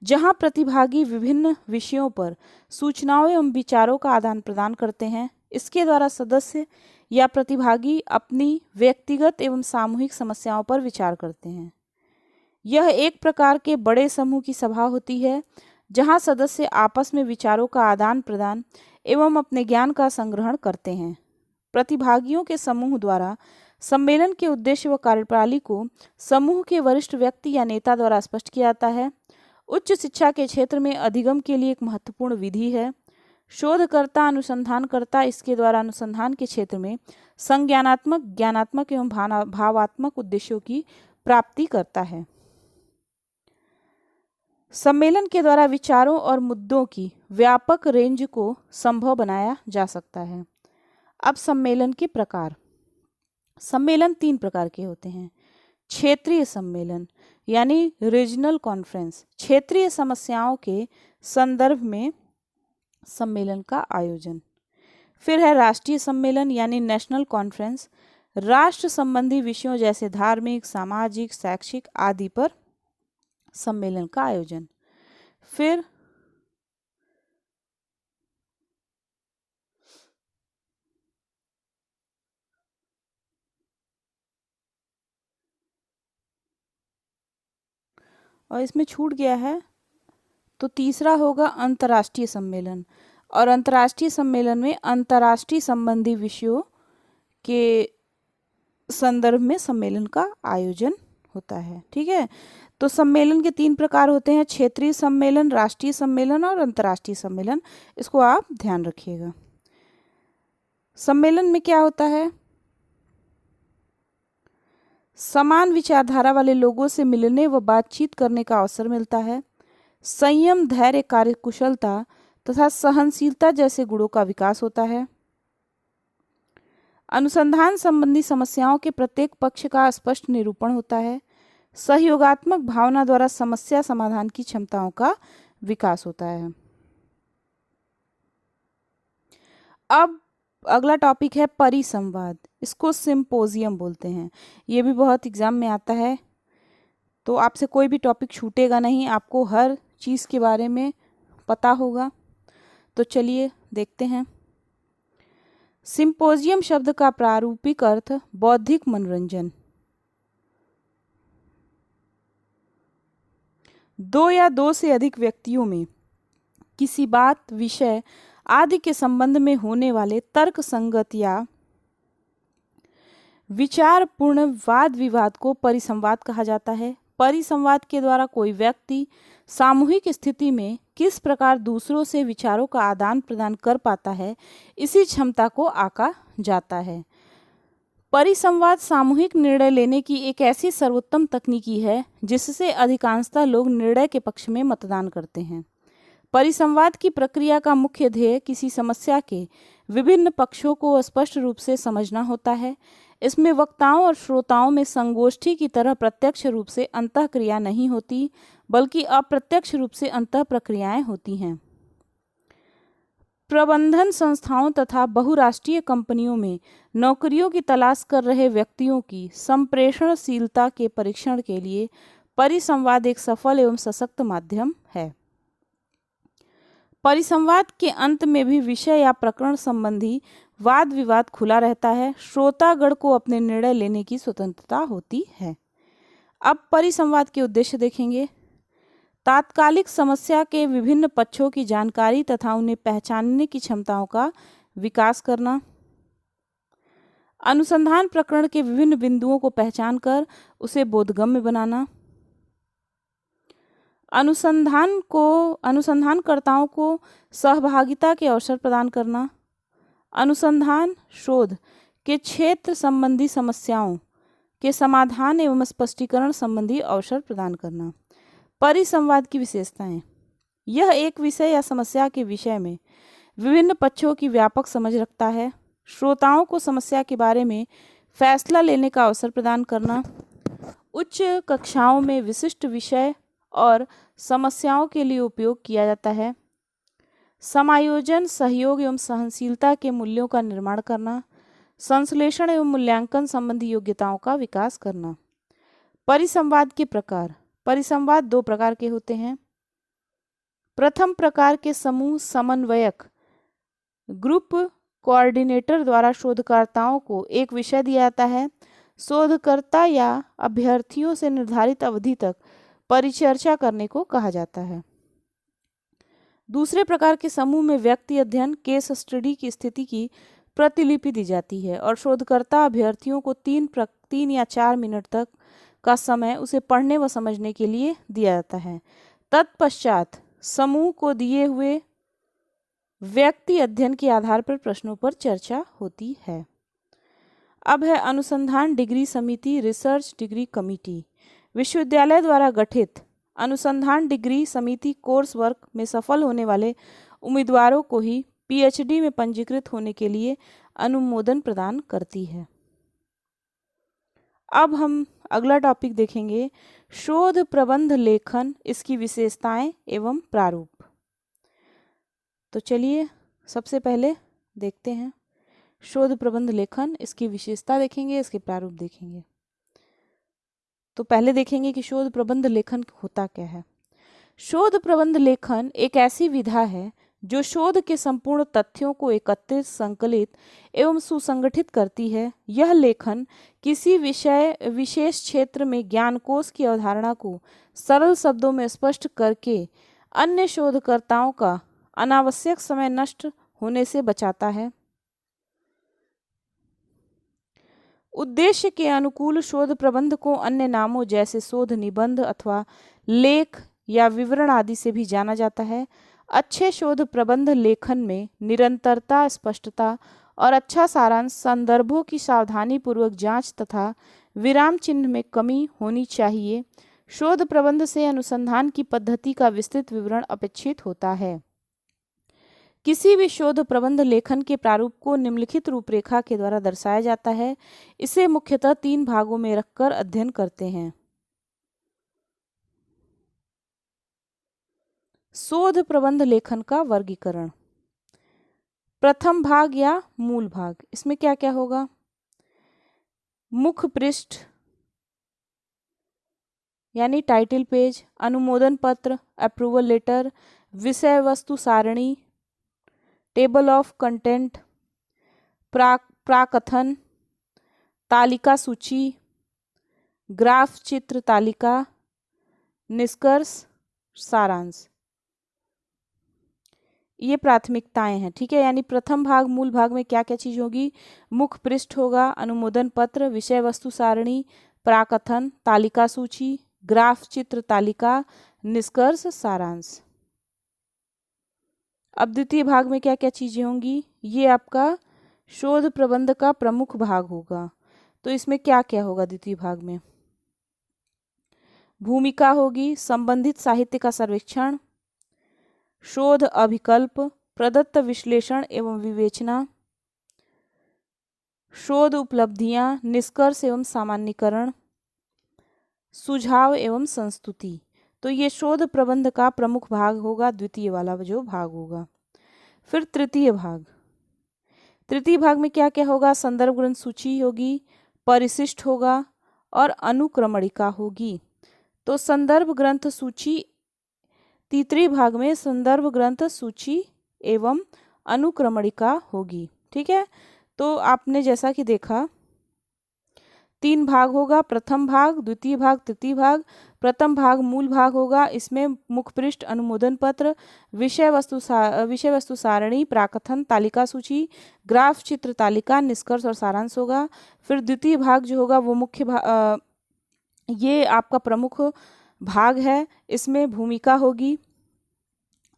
जहां प्रतिभागी विभिन्न विषयों पर सूचनाओं एवं विचारों का आदान प्रदान करते हैं। इसके द्वारा सदस्य या प्रतिभागी अपनी व्यक्तिगत एवं सामूहिक समस्याओं पर विचार करते हैं। यह एक प्रकार के बड़े समूह की सभा होती है जहां सदस्य आपस में विचारों का आदान प्रदान एवं अपने ज्ञान का संग्रहण करते हैं। प्रतिभागियों के समूह द्वारा सम्मेलन के उद्देश्य व कार्यप्रणाली को समूह के वरिष्ठ व्यक्ति या नेता द्वारा स्पष्ट किया जाता है। उच्च शिक्षा के क्षेत्र में अधिगम के लिए एक महत्वपूर्ण विधि है। शोधकर्ता अनुसंधानकर्ता इसके द्वारा अनुसंधान के क्षेत्र में संज्ञानात्मक, ज्ञानात्मक एवं भावात्मक उद्देश्यों की प्राप्ति करता है। सम्मेलन के द्वारा विचारों और मुद्दों की व्यापक रेंज को संभव बनाया जा सकता है। अब सम्मेलन के प्रकार। सम्मेलन 3 प्रकार के होते हैं। क्षेत्रीय सम्मेलन यानी रीजनल कॉन्फ्रेंस, क्षेत्रीय समस्याओं के संदर्भ में सम्मेलन का आयोजन। फिर है राष्ट्रीय सम्मेलन यानी नेशनल कॉन्फ्रेंस, राष्ट्र संबंधी विषयों जैसे धार्मिक, सामाजिक, शैक्षिक आदि पर सम्मेलन का आयोजन। फिर और इसमें छूट गया है तो तीसरा होगा अंतर्राष्ट्रीय सम्मेलन। और अंतर्राष्ट्रीय सम्मेलन में अंतर्राष्ट्रीय संबंधी विषयों के संदर्भ में सम्मेलन का आयोजन होता है। ठीक है, तो सम्मेलन के 3 प्रकार होते हैं, क्षेत्रीय सम्मेलन, राष्ट्रीय सम्मेलन और अंतर्राष्ट्रीय सम्मेलन। इसको आप ध्यान रखिएगा। सम्मेलन में क्या होता है? समान विचारधारा वाले लोगों से मिलने व बातचीत करने का अवसर मिलता है। संयम, धैर्य, कार्यकुशलता तथा सहनशीलता जैसे गुणों का विकास होता है। अनुसंधान संबंधी समस्याओं के प्रत्येक पक्ष का स्पष्ट निरूपण होता है। सहयोगात्मक भावना द्वारा समस्या समाधान की क्षमताओं का विकास होता है। अब अगला टॉपिक है परिसंवाद। इसको सिंपोजियम बोलते हैं। ये भी बहुत एग्जाम में आता है, तो आपसे कोई भी टॉपिक छूटेगा नहीं, आपको हर चीज़ के बारे में पता होगा। तो चलिए देखते हैं। सिंपोजियम शब्द का प्रारूपिक अर्थ बौद्धिक मनोरंजन। 2 या 2 से अधिक व्यक्तियों में किसी बात, विषय आदि के संबंध में होने वाले तर्क संगत या विचारपूर्ण वाद विवाद को परिसंवाद कहा जाता है। परिसंवाद के द्वारा कोई व्यक्ति सामूहिक स्थिति में किस प्रकार दूसरों से विचारों का आदान प्रदान कर पाता है, इसी क्षमता को आंका जाता है। परिसंवाद सामूहिक निर्णय लेने की एक ऐसी सर्वोत्तम तकनीकी है जिससे अधिकांशतः लोग निर्णय के पक्ष में मतदान करते हैं। परिसंवाद की प्रक्रिया का मुख्य ध्येय किसी समस्या के विभिन्न पक्षों को स्पष्ट रूप से समझना होता है। इसमें वक्ताओं और श्रोताओं में संगोष्ठी की तरह प्रत्यक्ष रूप से अंतःक्रिया नहीं होती, बल्कि अप्रत्यक्ष रूप से अंतः प्रक्रियाएं होती हैं। प्रबंधन संस्थाओं तथा बहुराष्ट्रीय कंपनियों में नौकरियों की तलाश कर रहे व्यक्तियों की संप्रेषणशीलता के परीक्षण के लिए परिसंवाद एक सफल एवं सशक्त माध्यम है। परिसंवाद के अंत में भी विषय या प्रकरण संबंधी वाद विवाद खुला रहता है। श्रोतागण को अपने निर्णय लेने की स्वतंत्रता होती है। अब परिसंवाद के उद्देश्य देखेंगे। तात्कालिक समस्या के विभिन्न पक्षों की जानकारी तथा उन्हें पहचानने की क्षमताओं का विकास करना। अनुसंधान प्रकरण के विभिन्न बिंदुओं को पहचान कर उसे बोधगम्य बनाना। अनुसंधानकर्ताओं को सहभागिता के अवसर प्रदान करना। अनुसंधान शोध के क्षेत्र संबंधी समस्याओं के समाधान एवं स्पष्टीकरण संबंधी अवसर प्रदान करना। परिसंवाद की विशेषताएं। यह एक विषय या समस्या के विषय में विभिन्न पक्षों की व्यापक समझ रखता है। श्रोताओं को समस्या के बारे में फैसला लेने का अवसर प्रदान करना। उच्च कक्षाओं में विशिष्ट विषय और समस्याओं के लिए उपयोग किया जाता है। समायोजन, सहयोग एवं सहनशीलता के मूल्यों का निर्माण करना। संश्लेषण एवं मूल्यांकन संबंधी योग्यताओं का विकास करना। परिसंवाद के प्रकार। परिसंवाद दो प्रकार के होते हैं। प्रथम प्रकार के समूह समन्वयक ग्रुप कोऑर्डिनेटर द्वारा शोधकर्ताओं को एक विषय दिया जाता है। शोधकर्ता या अभ्यर्थियों से निर्धारित अवधि तक परिचर्चा करने को कहा जाता है। दूसरे प्रकार के समूह में व्यक्ति अध्ययन केस स्टडी की स्थिति की प्रतिलिपि दी जाती है और शोधकर्ता अभ्यर्थियों को 3 या 4 मिनट तक का समय उसे पढ़ने व समझने के लिए दिया जाता है। तत्पश्चात समूह को दिए हुए व्यक्ति अध्ययन के आधार पर प्रश्नों पर चर्चा होती है। अब है अनुसंधान डिग्री समिति, रिसर्च डिग्री कमिटी। विश्वविद्यालय द्वारा गठित अनुसंधान डिग्री समिति कोर्स वर्क में सफल होने वाले उम्मीदवारों को ही पीएचडी में पंजीकृत होने के लिए अनुमोदन प्रदान करती है। अब हम अगला टॉपिक देखेंगे, शोध प्रबंध लेखन, इसकी विशेषताएं एवं प्रारूप। तो चलिए सबसे पहले देखते हैं शोध प्रबंध लेखन, इसकी विशेषता देखेंगे, इसके प्रारूप देखेंगे। तो पहले देखेंगे कि शोध प्रबंध लेखन होता क्या है। शोध प्रबंध लेखन एक ऐसी विधा है जो शोध के संपूर्ण तथ्यों को एकत्रित, संकलित एवं सुसंगठित करती है। यह लेखन किसी विशेष क्षेत्र में ज्ञानकोश की अवधारणा को सरल शब्दों में स्पष्ट करके अन्य शोधकर्ताओं का अनावश्यक समय नष्ट होने से बचाता है। उद्देश्य के अनुकूल शोध प्रबंध को अन्य नामों जैसे शोध निबंध अथवा लेख या विवरण आदि से भी जाना जाता है। अच्छे शोध प्रबंध लेखन में निरंतरता, स्पष्टता और अच्छा सारांश, संदर्भों की सावधानीपूर्वक जांच तथा विराम चिन्ह में कमी होनी चाहिए। शोध प्रबंध से अनुसंधान की पद्धति का विस्तृत विवरण अपेक्षित होता है। किसी भी शोध प्रबंध लेखन के प्रारूप को निम्नलिखित रूपरेखा के द्वारा दर्शाया जाता है। इसे मुख्यतः 3 भागों में रखकर अध्ययन करते हैं। शोध प्रबंध लेखन का वर्गीकरण। प्रथम भाग या मूल भाग, इसमें क्या क्या होगा। मुख्य पृष्ठ यानी टाइटल पेज, अनुमोदन पत्र, अप्रूवल लेटर, विषय वस्तु सारणी, टेबल ऑफ कंटेंट, प्राकथन, तालिका सूची, ग्राफ चित्र तालिका, निष्कर्ष, सारांश। ये प्राथमिकताएं हैं, ठीक है। यानी प्रथम भाग मूल भाग में क्या क्या चीज होगी। मुख्य पृष्ठ होगा, अनुमोदन पत्र, विषय वस्तु सारणी, प्राकथन, तालिका सूची, ग्राफ चित्र तालिका, निष्कर्ष, सारांश। अब द्वितीय भाग में क्या क्या चीजें होंगी। ये आपका शोध प्रबंध का प्रमुख भाग होगा। तो इसमें क्या क्या होगा द्वितीय भाग में। भूमिका होगी, संबंधित साहित्य का सर्वेक्षण, शोध अभिकल्प, प्रदत्त विश्लेषण एवं विवेचना, शोध उपलब्धियां, निष्कर्ष एवं सामान्यीकरण, सुझाव एवं संस्तुति। तो ये शोध प्रबंध का प्रमुख भाग होगा, द्वितीय वाला जो भाग होगा। फिर तृतीय भाग, तृतीय भाग में क्या क्या होगा? संदर्भ ग्रंथ सूची होगी, परिशिष्ट होगा और अनुक्रमणिका होगी। तो संदर्भ ग्रंथ सूची, तृतीय भाग में संदर्भ ग्रंथ सूची एवं अनुक्रमणिका होगी। ठीक है, तो आपने जैसा कि देखा 3 भाग होगा, प्रथम भाग, द्वितीय भाग, तृतीय भाग। प्रथम भाग मूल भाग होगा, इसमें मुख पृष्ठ, अनुमोदन पत्र, विषय वस्तु सारणी, प्राकथन, तालिका सूची, ग्राफ, चित्र तालिका, निष्कर्ष और सारांश होगा। फिर द्वितीय भाग जो होगा वो मुख्य भाग, ये आपका प्रमुख भाग है, इसमें भूमिका होगी,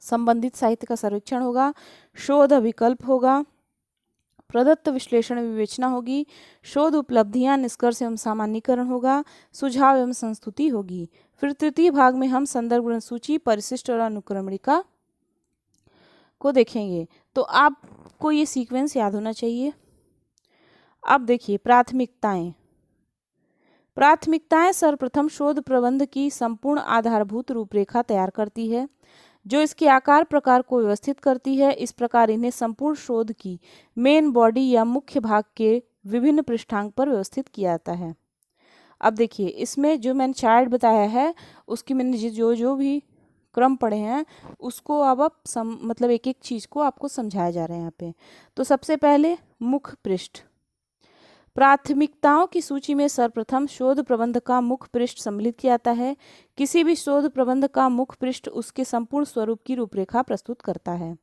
संबंधित साहित्य का सर्वेक्षण होगा, शोध विकल्प होगा, प्रदत्त विश्लेषण विवेचना होगी, शोध उपलब्धियां, निष्कर्ष एवं सामान्यीकरण होगा, सुझाव एवं संस्तुति होगी। फिर तृतीय भाग में हम संदर्भ ग्रंथ सूची, परिशिष्ट और अनुक्रमणिका को देखेंगे। तो आपको ये सीक्वेंस याद होना चाहिए। अब देखिए प्राथमिकताएं। प्राथमिकताएं सर्वप्रथम शोध प्रबंध की संपूर्ण आधारभूत रूपरेखा तैयार करती है, जो इसके आकार प्रकार को व्यवस्थित करती है। इस प्रकार इन्हें संपूर्ण शोध की मेन बॉडी या मुख्य भाग के विभिन्न पृष्ठांक पर व्यवस्थित किया जाता है। अब देखिए इसमें जो मैंने चार्ट बताया है उसकी मैंने जो भी क्रम पढ़े हैं उसको अब आप मतलब एक एक चीज को आपको समझाया जा रहा है यहाँ पे। तो सबसे पहले मुख्य पृष्ठ। प्राथमिकताओं की सूची में सर्वप्रथम शोध प्रबंध का मुख्य पृष्ठ सम्मिलित किया जाता है। किसी भी शोध प्रबंध का मुख्य पृष्ठ उसके संपूर्ण स्वरूप की रूपरेखा प्रस्तुत करता है।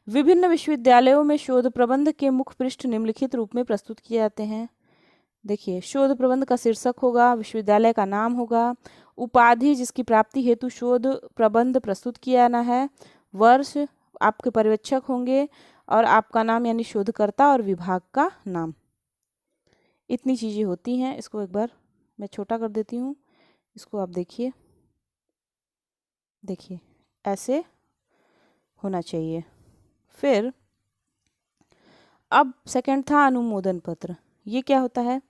विभिन्न विश्वविद्यालयों में शोध प्रबंध के मुख्य पृष्ठ निम्नलिखित रूप में प्रस्तुत किए जाते हैं। देखिए शोध प्रबंध का शीर्षक होगा, विश्वविद्यालय का नाम होगा, उपाधि जिसकी प्राप्ति हेतु शोध प्रबंध प्रस्तुत किया जाना है, वर्ष, आपके पर्यवेक्षक होंगे और आपका नाम यानी शोधकर्ता और विभाग का नाम। इतनी चीज़ें होती हैं। इसको एक बार मैं छोटा कर देती हूँ, इसको आप देखिए, देखिए ऐसे होना चाहिए। फिर अब सेकंड था अनुमोदन पत्र। ये क्या होता है?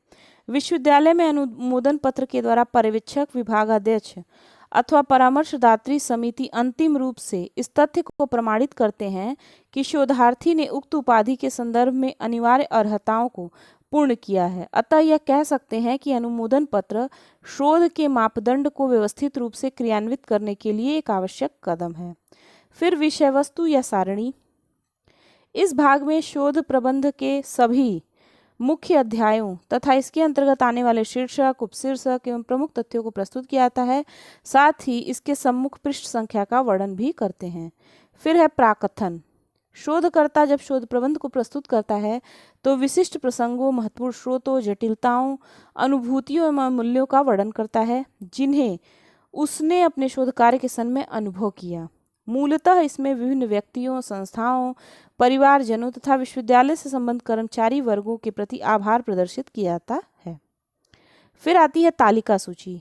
विश्वविद्यालय में अनुमोदन पत्र के द्वारा पर्यवेक्षक, विभागाध्यक्ष अथवा परामर्शदात्री समिति अंतिम रूप से इस तथ्य को प्रमाणित करते हैं कि शोधार्थी ने उक्त उपाधि के संदर्भ में अनिवार्य अर्हताओं को पूर्ण किया है। अतः यह कह सकते हैं कि अनुमोदन पत्र शोध के मापदंड को व्यवस्थित रूप से क्रियान्वित करने के लिए एक आवश्यक कदम है। फिर विषय वस्तु या सारणी। इस भाग में शोध प्रबंध के सभी मुख्य अध्यायों तथा इसके अंतर्गत आने वाले शीर्षक, उपशीर्षक एवं प्रमुख तथ्यों को प्रस्तुत किया जाता है, साथ ही इसके सम्मुख पृष्ठ संख्या का वर्णन भी करते हैं। फिर है प्राकथन। शोधकर्ता जब शोध प्रबंध को प्रस्तुत करता है तो विशिष्ट प्रसंगों, महत्वपूर्ण स्रोतों, जटिलताओं, अनुभूतियों एवं मूल्यों का वर्णन करता है जिन्हें उसने अपने शोध कार्य के समय में अनुभव किया। मूलतः इसमें विभिन्न व्यक्तियों, संस्थाओं, परिवारजनों तथा विश्वविद्यालय से संबंधित कर्मचारी वर्गों के प्रति आभार प्रदर्शित किया जाता है। फिर आती है तालिका सूची।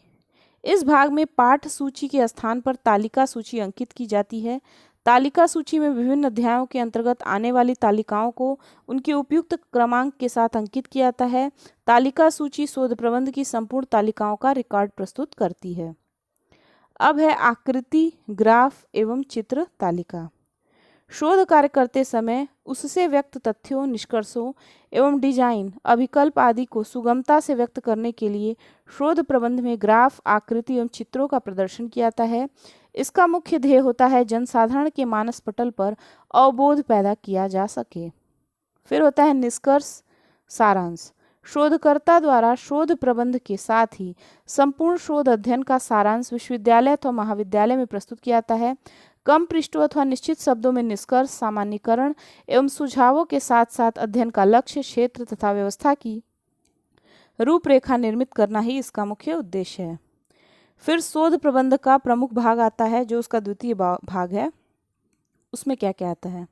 इस भाग में पाठ सूची के स्थान पर तालिका सूची अंकित की जाती है। तालिका सूची में विभिन्न अध्यायों के अंतर्गत आने वाली तालिकाओं को उनके उपयुक्त क्रमांक के साथ अंकित किया जाता है। तालिका सूची शोध प्रबंध की संपूर्ण तालिकाओं का रिकॉर्ड प्रस्तुत करती है। अब है आकृति, ग्राफ एवं चित्र तालिका। शोध कार्य करते समय उससे व्यक्त तथ्यों, निष्कर्षों एवं डिजाइन, अभिकल्प आदि को सुगमता से व्यक्त करने के लिए शोध प्रबंध में ग्राफ, आकृति एवं चित्रों का प्रदर्शन किया जाता है। इसका मुख्य ध्येय होता है जनसाधारण के मानस पटल पर अवबोध पैदा किया जा सके। फिर होता है निष्कर्ष, सारांश। शोधकर्ता द्वारा शोध प्रबंध के साथ ही संपूर्ण शोध अध्ययन का सारांश विश्वविद्यालय अथवा महाविद्यालय में प्रस्तुत किया जाता है। कम पृष्ठों अथवा निश्चित शब्दों में निष्कर्ष, सामान्यीकरण एवं सुझावों के साथ साथ अध्ययन का लक्ष्य, क्षेत्र तथा व्यवस्था की रूपरेखा निर्मित करना ही इसका मुख्य उद्देश्य है। फिर शोध प्रबंध का प्रमुख भाग आता है जो उसका द्वितीय भाग है। उसमें क्या क्या आता है?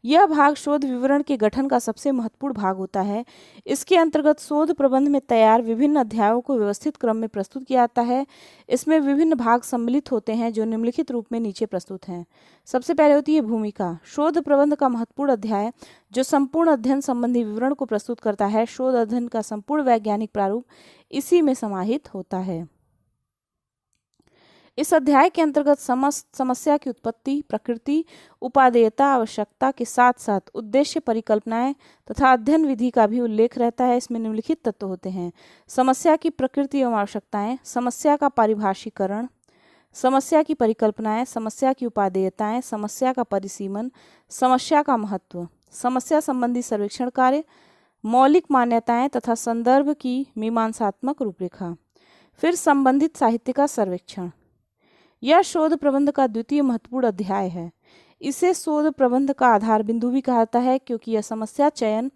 यह भाग शोध विवरण के गठन का सबसे महत्वपूर्ण भाग होता है। इसके अंतर्गत शोध प्रबंध में तैयार विभिन्न अध्यायों को व्यवस्थित क्रम में प्रस्तुत किया जाता है। इसमें विभिन्न भाग सम्मिलित होते हैं जो निम्नलिखित रूप में नीचे प्रस्तुत हैं। सबसे पहले होती है भूमिका। शोध प्रबंध का महत्वपूर्ण अध्याय जो संपूर्ण अध्ययन संबंधी विवरण को प्रस्तुत करता है। शोध अध्ययन का संपूर्ण वैज्ञानिक प्रारूप इसी में समाहित होता है। इस अध्याय के अंतर्गत समस्या की उत्पत्ति, प्रकृति, उपादेयता, आवश्यकता के साथ साथ उद्देश्य, परिकल्पनाएं तथा अध्ययन विधि का भी उल्लेख रहता है। इसमें निम्नलिखित तत्व होते हैं: समस्या की प्रकृति एवं आवश्यकताएं, समस्या का परिभाषीकरण, समस्या की परिकल्पनाएं, समस्या की उपादेयताएं, समस्या का परिसीमन, समस्या का महत्व, समस्या संबंधी सर्वेक्षण कार्य, मौलिक मान्यताएं तथा संदर्भ की मीमांसात्मक रूपरेखा। फिर संबंधित साहित्य का सर्वेक्षण। यह शोध प्रबंध का द्वितीय महत्वपूर्ण अध्याय है। इसे शोध प्रबंध का आधार बिंदु भी कहा जाता है क्योंकि यह समस्या चयन,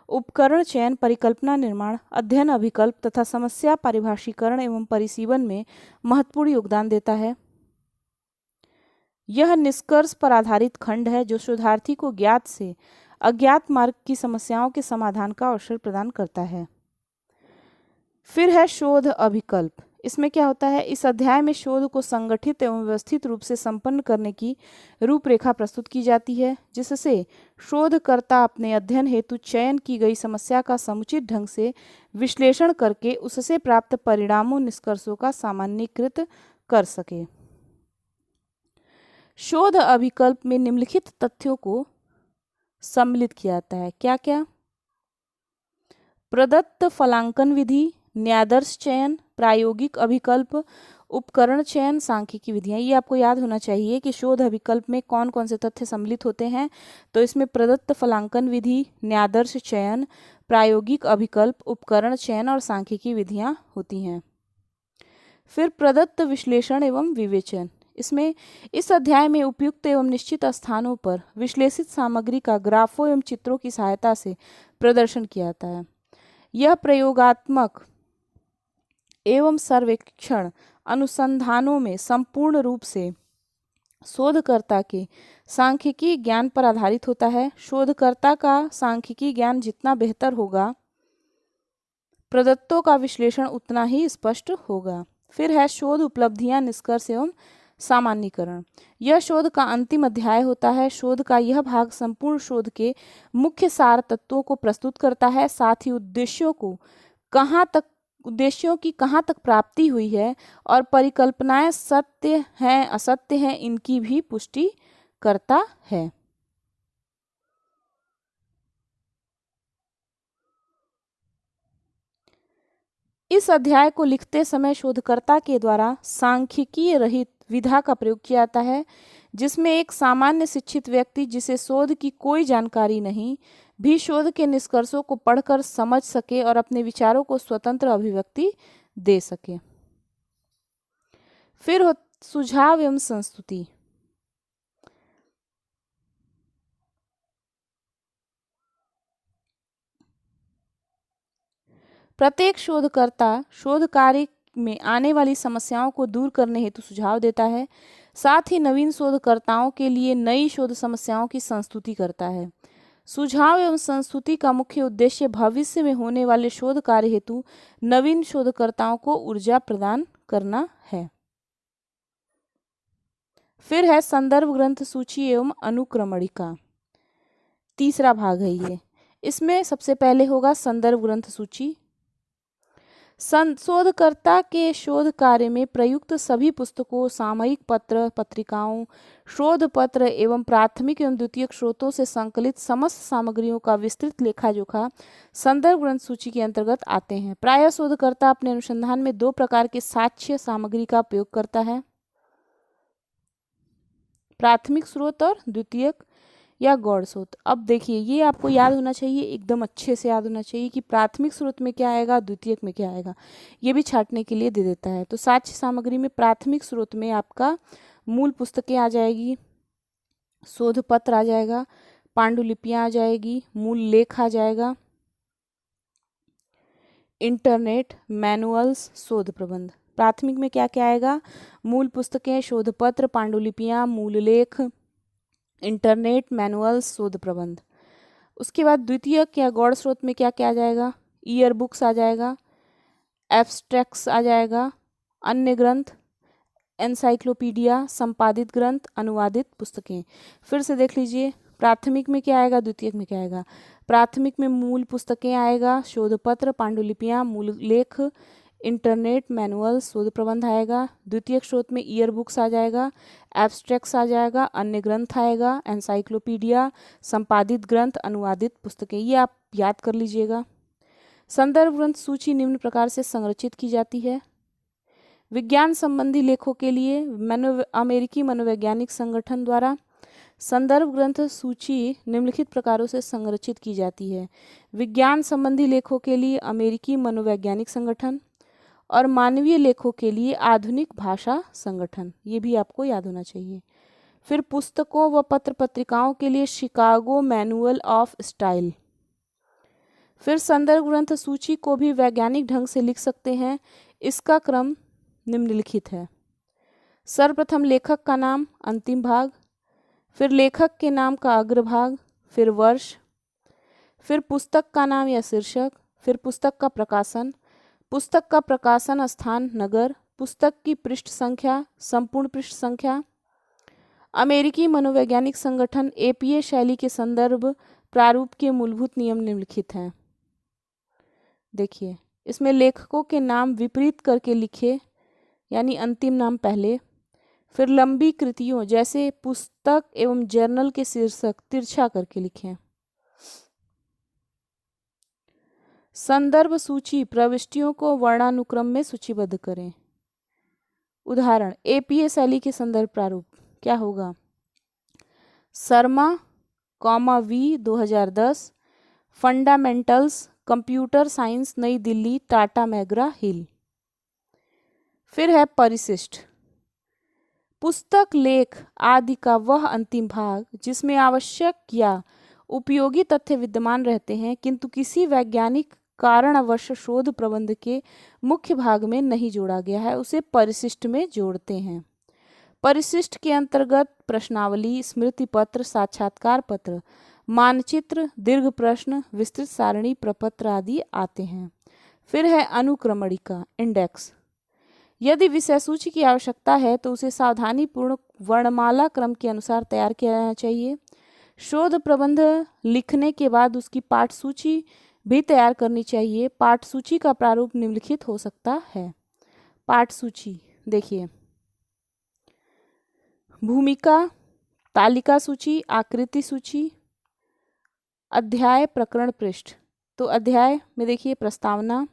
उपकरण चयन, परिकल्पना निर्माण, अध्ययन अभिकल्प तथा समस्या परिभाषीकरण एवं परिसीमन में महत्वपूर्ण योगदान देता है। यह निष्कर्ष पर आधारित खंड है जो शोधार्थी को ज्ञात से अज्ञात मार्ग की समस्याओं के समाधान का अवसर प्रदान करता है। फिर है शोध अभिकल्प। इसमें क्या होता है? इस अध्याय में शोध को संगठित एवं व्यवस्थित रूप से संपन्न करने की रूपरेखा प्रस्तुत की जाती है, जिससे शोधकर्ता अपने अध्ययन हेतु चयन की गई समस्या का समुचित ढंग से विश्लेषण करके उससे प्राप्त परिणामों, निष्कर्षों का सामान्यीकृत कर सके। शोध अभिकल्प में निम्नलिखित तथ्यों को सम्मिलित किया जाता है। क्या क्या? प्रदत्त फलांकन विधि, न्यायादर्श चयन, प्रायोगिक अभिकल्प, उपकरण चयन, सांख्यिकी विधियां। ये आपको याद होना चाहिए कि शोध अभिकल्प में कौन कौन से तथ्य सम्मिलित होते हैं। तो इसमें प्रदत्त फलांकन विधि, न्यायादर्श चयन, प्रायोगिक अभिकल्प, उपकरण चयन और सांख्यिकी विधियां होती हैं। फिर प्रदत्त विश्लेषण एवं विवेचन। इसमें इस अध्याय में उपयुक्त एवं निश्चित स्थानों पर विश्लेषित सामग्री का ग्राफों एवं चित्रों की सहायता से प्रदर्शन किया जाता है। यह प्रयोगात्मक एवं सर्वेक्षण अनुसंधानों में संपूर्ण रूप से शोधकर्ता के सांख्यिकी ज्ञान पर आधारित होता है। शोधकर्ता का सांख्यिकी ज्ञान जितना बेहतर होगा, प्रदत्तों का विश्लेषण उतना ही स्पष्ट होगा। फिर है शोध उपलब्धियां, निष्कर्ष एवं सामान्यीकरण। यह शोध का अंतिम अध्याय होता है। शोध का यह भाग संपूर्ण शोध के मुख्य सार तत्वों को प्रस्तुत करता है, साथ ही उद्देश्यों की कहाँ तक प्राप्ति हुई है और परिकल्पनाएं सत्य हैं असत्य हैं इनकी भी पुष्टि करता है। इस अध्याय को लिखते समय शोधकर्ता के द्वारा सांख्यिकीय रहित विधा का प्रयोग किया जाता है, जिसमें एक सामान्य शिक्षित व्यक्ति जिसे शोध की कोई जानकारी नहीं भी शोध के निष्कर्षों को पढ़कर समझ सके और अपने विचारों को स्वतंत्र अभिव्यक्ति दे सके। फिर सुझाव एवं संस्तुति। प्रत्येक शोधकर्ता शोध कार्य में आने वाली समस्याओं को दूर करने हेतु सुझाव देता है, साथ ही नवीन शोधकर्ताओं के लिए नई शोध समस्याओं की संस्तुति करता है। सुझाव एवं संस्तुति का मुख्य उद्देश्य भविष्य में होने वाले शोध कार्य हेतु नवीन शोधकर्ताओं को ऊर्जा प्रदान करना है। फिर है संदर्भ ग्रंथ सूची एवं अनुक्रमणिका। तीसरा भाग है ये। इसमें सबसे पहले होगा संदर्भ ग्रंथ सूची। शोधकर्ता के शोध कार्य में प्रयुक्त सभी पुस्तकों, सामयिक पत्र, पत्रिकाओं, शोध पत्र एवं प्राथमिक एवं द्वितीयक स्रोतों से संकलित समस्त सामग्रियों का विस्तृत लेखा जोखा संदर्भ ग्रंथ सूची के अंतर्गत आते हैं। प्रायः शोधकर्ता अपने अनुसंधान में दो प्रकार के साक्ष्य सामग्री का उपयोग करता है, प्राथमिक स्रोत और द्वितीयक या गौड़ स्रोत। अब देखिए, ये आपको याद होना चाहिए, एकदम अच्छे से याद होना चाहिए कि प्राथमिक स्रोत में क्या आएगा, द्वितीयक में क्या आएगा। ये भी छांटने के लिए दे देता है। तो साक्ष्य सामग्री में प्राथमिक स्रोत में आपका मूल पुस्तकें आ जाएगी, शोध पत्र आ जाएगा, पांडुलिपियां आ जाएगी, मूल लेख आ जाएगा, इंटरनेट, मैनुअल्स, शोध प्रबंध। प्राथमिक में क्या क्या आएगा? मूल पुस्तकें, शोध पत्र, पांडुलिपियां, मूल लेख, इंटरनेट मैनुअल शोध प्रबंध। उसके बाद द्वितीयक या गौड़ स्रोत में क्या क्या आ जाएगा, ईयर बुक्स आ जाएगा, एब्स्ट्रैक्ट्स आ जाएगा, अन्य ग्रंथ, एनसाइक्लोपीडिया, संपादित ग्रंथ, अनुवादित पुस्तकें। फिर से देख लीजिए, प्राथमिक में क्या आएगा, द्वितीयक में क्या आएगा। प्राथमिक में मूल पुस्तकें आएगा, शोध पत्र, पांडुलिपियां, मूल लेख, इंटरनेट मैनुअल, शोध प्रबंध आएगा। द्वितीयक स्रोत में ईयर बुक्स आ जाएगा, एब्स्ट्रैक्ट्स आ जाएगा, अन्य ग्रंथ आएगा, एनसाइक्लोपीडिया, संपादित ग्रंथ, अनुवादित पुस्तकें। ये आप याद कर लीजिएगा। संदर्भ ग्रंथ सूची निम्न प्रकार से संरचित की जाती है। विज्ञान संबंधी लेखों के लिए अमेरिकी मनोवैज्ञानिक संगठन द्वारा संदर्भ ग्रंथ सूची निम्नलिखित प्रकारों से संरचित की जाती है। विज्ञान संबंधी लेखों के लिए अमेरिकी मनोवैज्ञानिक संगठन, और मानवीय लेखों के लिए आधुनिक भाषा संगठन। ये भी आपको याद होना चाहिए। फिर पुस्तकों व पत्र पत्रिकाओं के लिए शिकागो मैनुअल ऑफ स्टाइल। फिर संदर्भ ग्रंथ सूची को भी वैज्ञानिक ढंग से लिख सकते हैं। इसका क्रम निम्नलिखित है। सर्वप्रथम लेखक का नाम, अंतिम भाग, फिर लेखक के नाम का अग्रभाग, फिर वर्ष, फिर पुस्तक का नाम या शीर्षक, फिर पुस्तक का प्रकाशन, पुस्तक का प्रकाशन स्थान, नगर, पुस्तक की पृष्ठ संख्या, संपूर्ण पृष्ठ संख्या। अमेरिकी मनोवैज्ञानिक संगठन एपीए शैली के संदर्भ प्रारूप के मूलभूत नियम निम्नलिखित हैं। देखिए, इसमें लेखकों के नाम विपरीत करके लिखे, यानी अंतिम नाम पहले। फिर लंबी कृतियों जैसे पुस्तक एवं जर्नल के शीर्षक तिरछा करके लिखें। संदर्भ सूची प्रविष्टियों को वर्णानुक्रम में सूचीबद्ध करें। उदाहरण, एपीए शैली के संदर्भ प्रारूप क्या होगा, Sharma, V 2010, fundamentals computer science, New Delhi, Tata McGrath हिल। फिर है परिशिष्ट, पुस्तक, लेख आदि का वह अंतिम भाग जिसमें आवश्यक या उपयोगी तथ्य विद्यमान रहते हैं किंतु किसी वैज्ञानिक कारणवश शोध प्रबंध के मुख्य भाग में नहीं जोड़ा गया है, उसे परिशिष्ट में जोड़ते हैं। परिशिष्ट के अंतर्गत प्रश्नावली, स्मृति पत्र, साक्षात्कार पत्र, मानचित्र, दीर्घ प्रश्न, विस्तृत सारणी प्रपत्र आदि आते हैं। फिर है अनुक्रमणिका, इंडेक्स। यदि विषय सूची की आवश्यकता है तो उसे सावधानीपूर्वक वर्णमाला क्रम के अनुसार तैयार किया जाना चाहिए। शोध प्रबंध लिखने के बाद उसकी पाठ सूची भी तैयार करनी चाहिए। पाठ सूची का प्रारूप निम्नलिखित हो सकता है। पाठ सूची देखिए, भूमिका, तालिका सूची, आकृति सूची, अध्याय, प्रकरण, पृष्ठ। तो अध्याय में देखिए प्रस्तावना,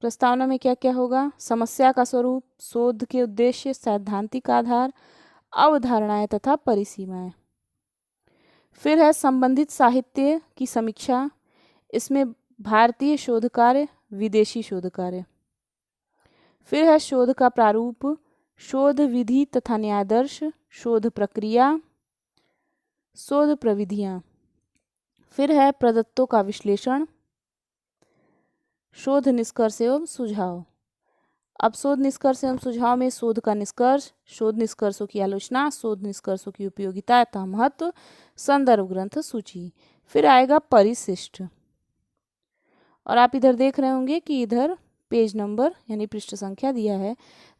प्रस्तावना में क्या क्या होगा, समस्या का स्वरूप, शोध के उद्देश्य, सैद्धांतिक आधार, अवधारणाएं तथा परिसीमाएं। फिर है संबंधित साहित्य की समीक्षा, इसमें भारतीय शोध कार्य, विदेशी शोध कार्य। फिर है शोध का प्रारूप, शोध विधि तथा न्यायादर्श, शोध प्रक्रिया, शोध प्रविधियां। फिर है प्रदत्तों का विश्लेषण, शोध निष्कर्ष एवं सुझाव। अब शोध निष्कर्ष एवं सुझाव में शोध का निष्कर्ष, शोध निष्कर्षों की आलोचना, शोध निष्कर्षों की उपयोगिता तथा महत्व, संदर्भ ग्रंथ सूची। फिर आएगा परिशिष्ट, और आप इधर देख रहे होंगे कि इधर पेज नंबर यानी पृष्ठ संख्या दिया है,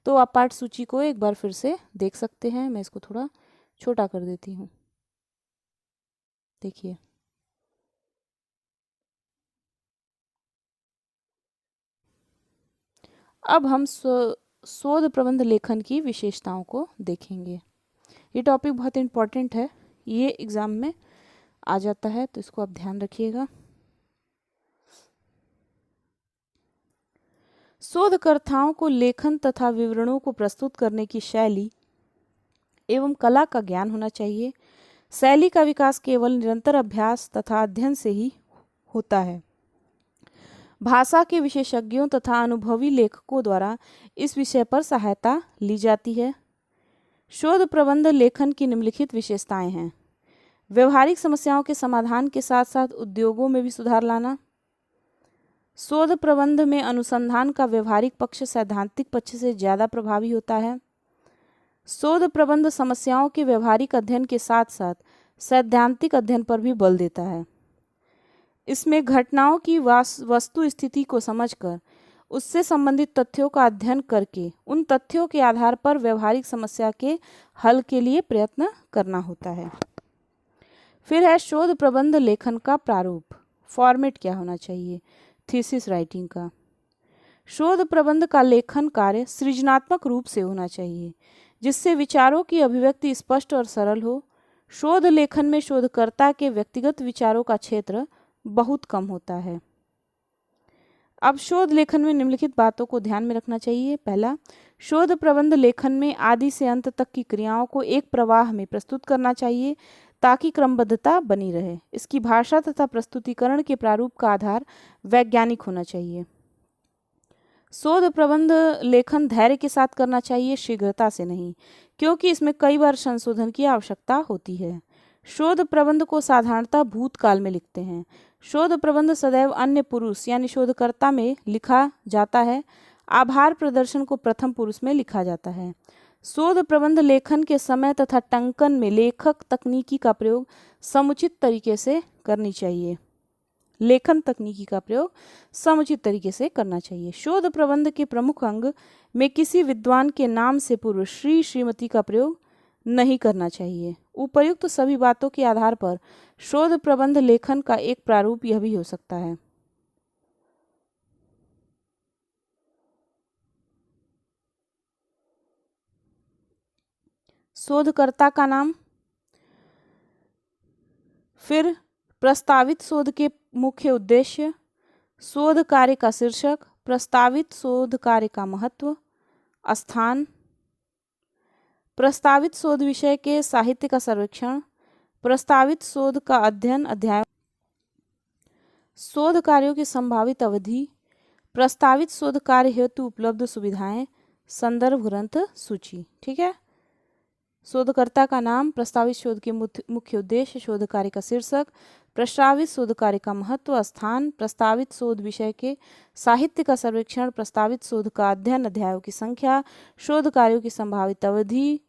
तो आप पाठ सूची को एक बार फिर से देख सकते हैं। मैं इसको थोड़ा छोटा कर देती हूँ। देखिए, अब हम शोध प्रबंध लेखन की विशेषताओं को देखेंगे। ये टॉपिक बहुत इम्पोर्टेंट है, ये एग्जाम में आ जाता है, तो इसको आप ध्यान रखिएगा। शोधकर्ताओं को लेखन तथा विवरणों को प्रस्तुत करने की शैली एवं कला का ज्ञान होना चाहिए। शैली का विकास केवल निरंतर अभ्यास तथा अध्ययन से ही होता है। भाषा के विशेषज्ञों तथा अनुभवी लेखकों द्वारा इस विषय पर सहायता ली जाती है। शोध प्रबंध लेखन की निम्नलिखित विशेषताएं हैं। व्यवहारिक समस्याओं के समाधान के साथ साथ उद्योगों में भी सुधार लाना, शोध प्रबंध में अनुसंधान का व्यवहारिक पक्ष सैद्धांतिक पक्ष से ज़्यादा प्रभावी होता है। शोध प्रबंध समस्याओं के व्यवहारिक अध्ययन के साथ साथ सैद्धांतिक अध्ययन पर भी बल देता है। इसमें घटनाओं की वस्तु स्थिति को समझकर उससे संबंधित तथ्यों का अध्ययन करके उन तथ्यों के आधार पर व्यवहारिक समस्या के हल के लिए प्रयत्न करना होता है। फिर है शोध प्रबंध लेखन का प्रारूप, फॉर्मेट क्या होना चाहिए थीसिस राइटिंग का। शोध प्रबंध का लेखन कार्य सृजनात्मक रूप से होना चाहिए जिससे विचारों की अभिव्यक्ति स्पष्ट और सरल हो। शोध लेखन में शोधकर्ता के व्यक्तिगत विचारों का क्षेत्र बहुत कम होता है। अब शोध लेखन में निम्नलिखित बातों को ध्यान में रखना चाहिए। पहला, शोध प्रबंध लेखन में आदि से अंत तक की क्रियाओं को एक प्रवाह में प्रस्तुत करना चाहिए ताकि क्रमबद्धता बनी रहे। इसकी भाषा तथा प्रस्तुतिकरण के प्रारूप का आधार वैज्ञानिक होना चाहिए। शोध प्रबंध लेखन धैर्य के साथ करना चाहिए, शीघ्रता से नहीं, क्योंकि इसमें कई बार संशोधन की आवश्यकता होती है। शोध प्रबंध को साधारणतः भूतकाल में लिखते हैं। शोध प्रबंध सदैव अन्य पुरुष यानी शोधकर्ता में लिखा जाता है। आभार प्रदर्शन को प्रथम पुरुष में लिखा जाता है। शोध प्रबंध लेखन के समय तथा टंकन में लेखक तकनीकी का प्रयोग समुचित तरीके से करनी चाहिए। लेखन तकनीकी का प्रयोग समुचित तरीके से करना चाहिए। शोध प्रबंध के प्रमुख अंग में किसी विद्वान के नाम से पूर्व श्री श्रीमती का प्रयोग नहीं करना चाहिए। उपर्युक्त सभी बातों के आधार पर शोध प्रबंध लेखन का एक प्रारूप यह भी हो सकता है। शोधकर्ता का नाम, फिर प्रस्तावित शोध के मुख्य उद्देश्य, शोध कार्य का शीर्षक, प्रस्तावित शोध कार्य का महत्व, स्थान, प्रस्तावित शोध विषय के साहित्य का सर्वेक्षण, प्रस्तावित शोध का अध्ययन अध्याय, शोध कार्यों की संभावित अवधि, प्रस्तावित शोध कार्य हेतु उपलब्ध सुविधाएं, संदर्भ ग्रंथ सूची। ठीक है। शोधकर्ता का नाम, प्रस्तावित शोध के मुख्य उद्देश्य, शोध कार्य का शीर्षक, प्रस्तावित शोध कार्य का महत्व, स्थान, प्रस्तावित शोध विषय के साहित्य का सर्वेक्षण, प्रस्तावित शोध का अध्ययन अध्यायों की संख्या, शोध कार्यों की संभावित अवधि,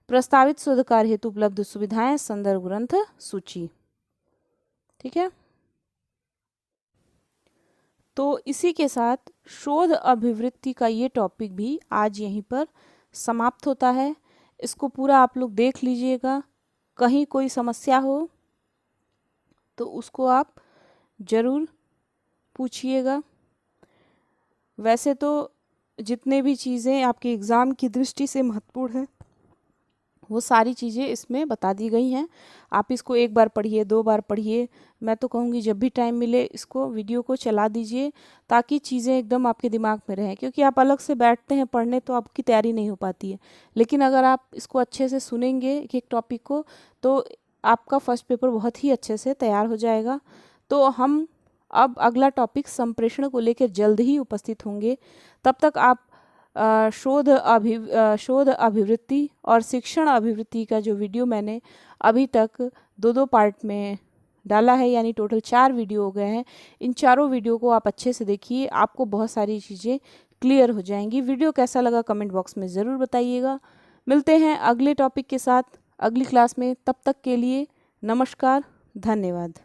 प्रस्तावित शोध कार्य हेतु उपलब्ध सुविधाएं, संदर्भ ग्रंथ सूची। ठीक है। तो इसी के साथ शोध अभिवृत्ति का ये टॉपिक भी आज यहीं पर समाप्त होता है। इसको पूरा आप लोग देख लीजिएगा। कहीं कोई समस्या हो तो उसको आप ज़रूर पूछिएगा। वैसे तो जितने भी चीज़ें आपके एग्ज़ाम की दृष्टि से महत्वपूर्ण है वो सारी चीज़ें इसमें बता दी गई हैं। आप इसको एक बार पढ़िए, 2 बार पढ़िए। मैं तो कहूँगी जब भी टाइम मिले इसको वीडियो को चला दीजिए ताकि चीज़ें एकदम आपके दिमाग में रहें, क्योंकि आप अलग से बैठते हैं पढ़ने तो आपकी तैयारी नहीं हो पाती है। लेकिन अगर आप इसको अच्छे से सुनेंगे एक टॉपिक को तो आपका फर्स्ट पेपर बहुत ही अच्छे से तैयार हो जाएगा। तो हम अब अगला टॉपिक संप्रेषण को लेकर जल्द ही उपस्थित होंगे। तब तक आप शोध अभिवृत्ति और शिक्षण अभिवृत्ति का जो वीडियो मैंने अभी तक 2-2 पार्ट में डाला है, यानी टोटल 4 वीडियो हो गए हैं, इन चारों वीडियो को आप अच्छे से देखिए। आपको बहुत सारी चीज़ें क्लियर हो जाएंगी। वीडियो कैसा लगा कमेंट बॉक्स में ज़रूर बताइएगा। मिलते हैं अगले टॉपिक के साथ अगली क्लास में। तब तक के लिए नमस्कार, धन्यवाद।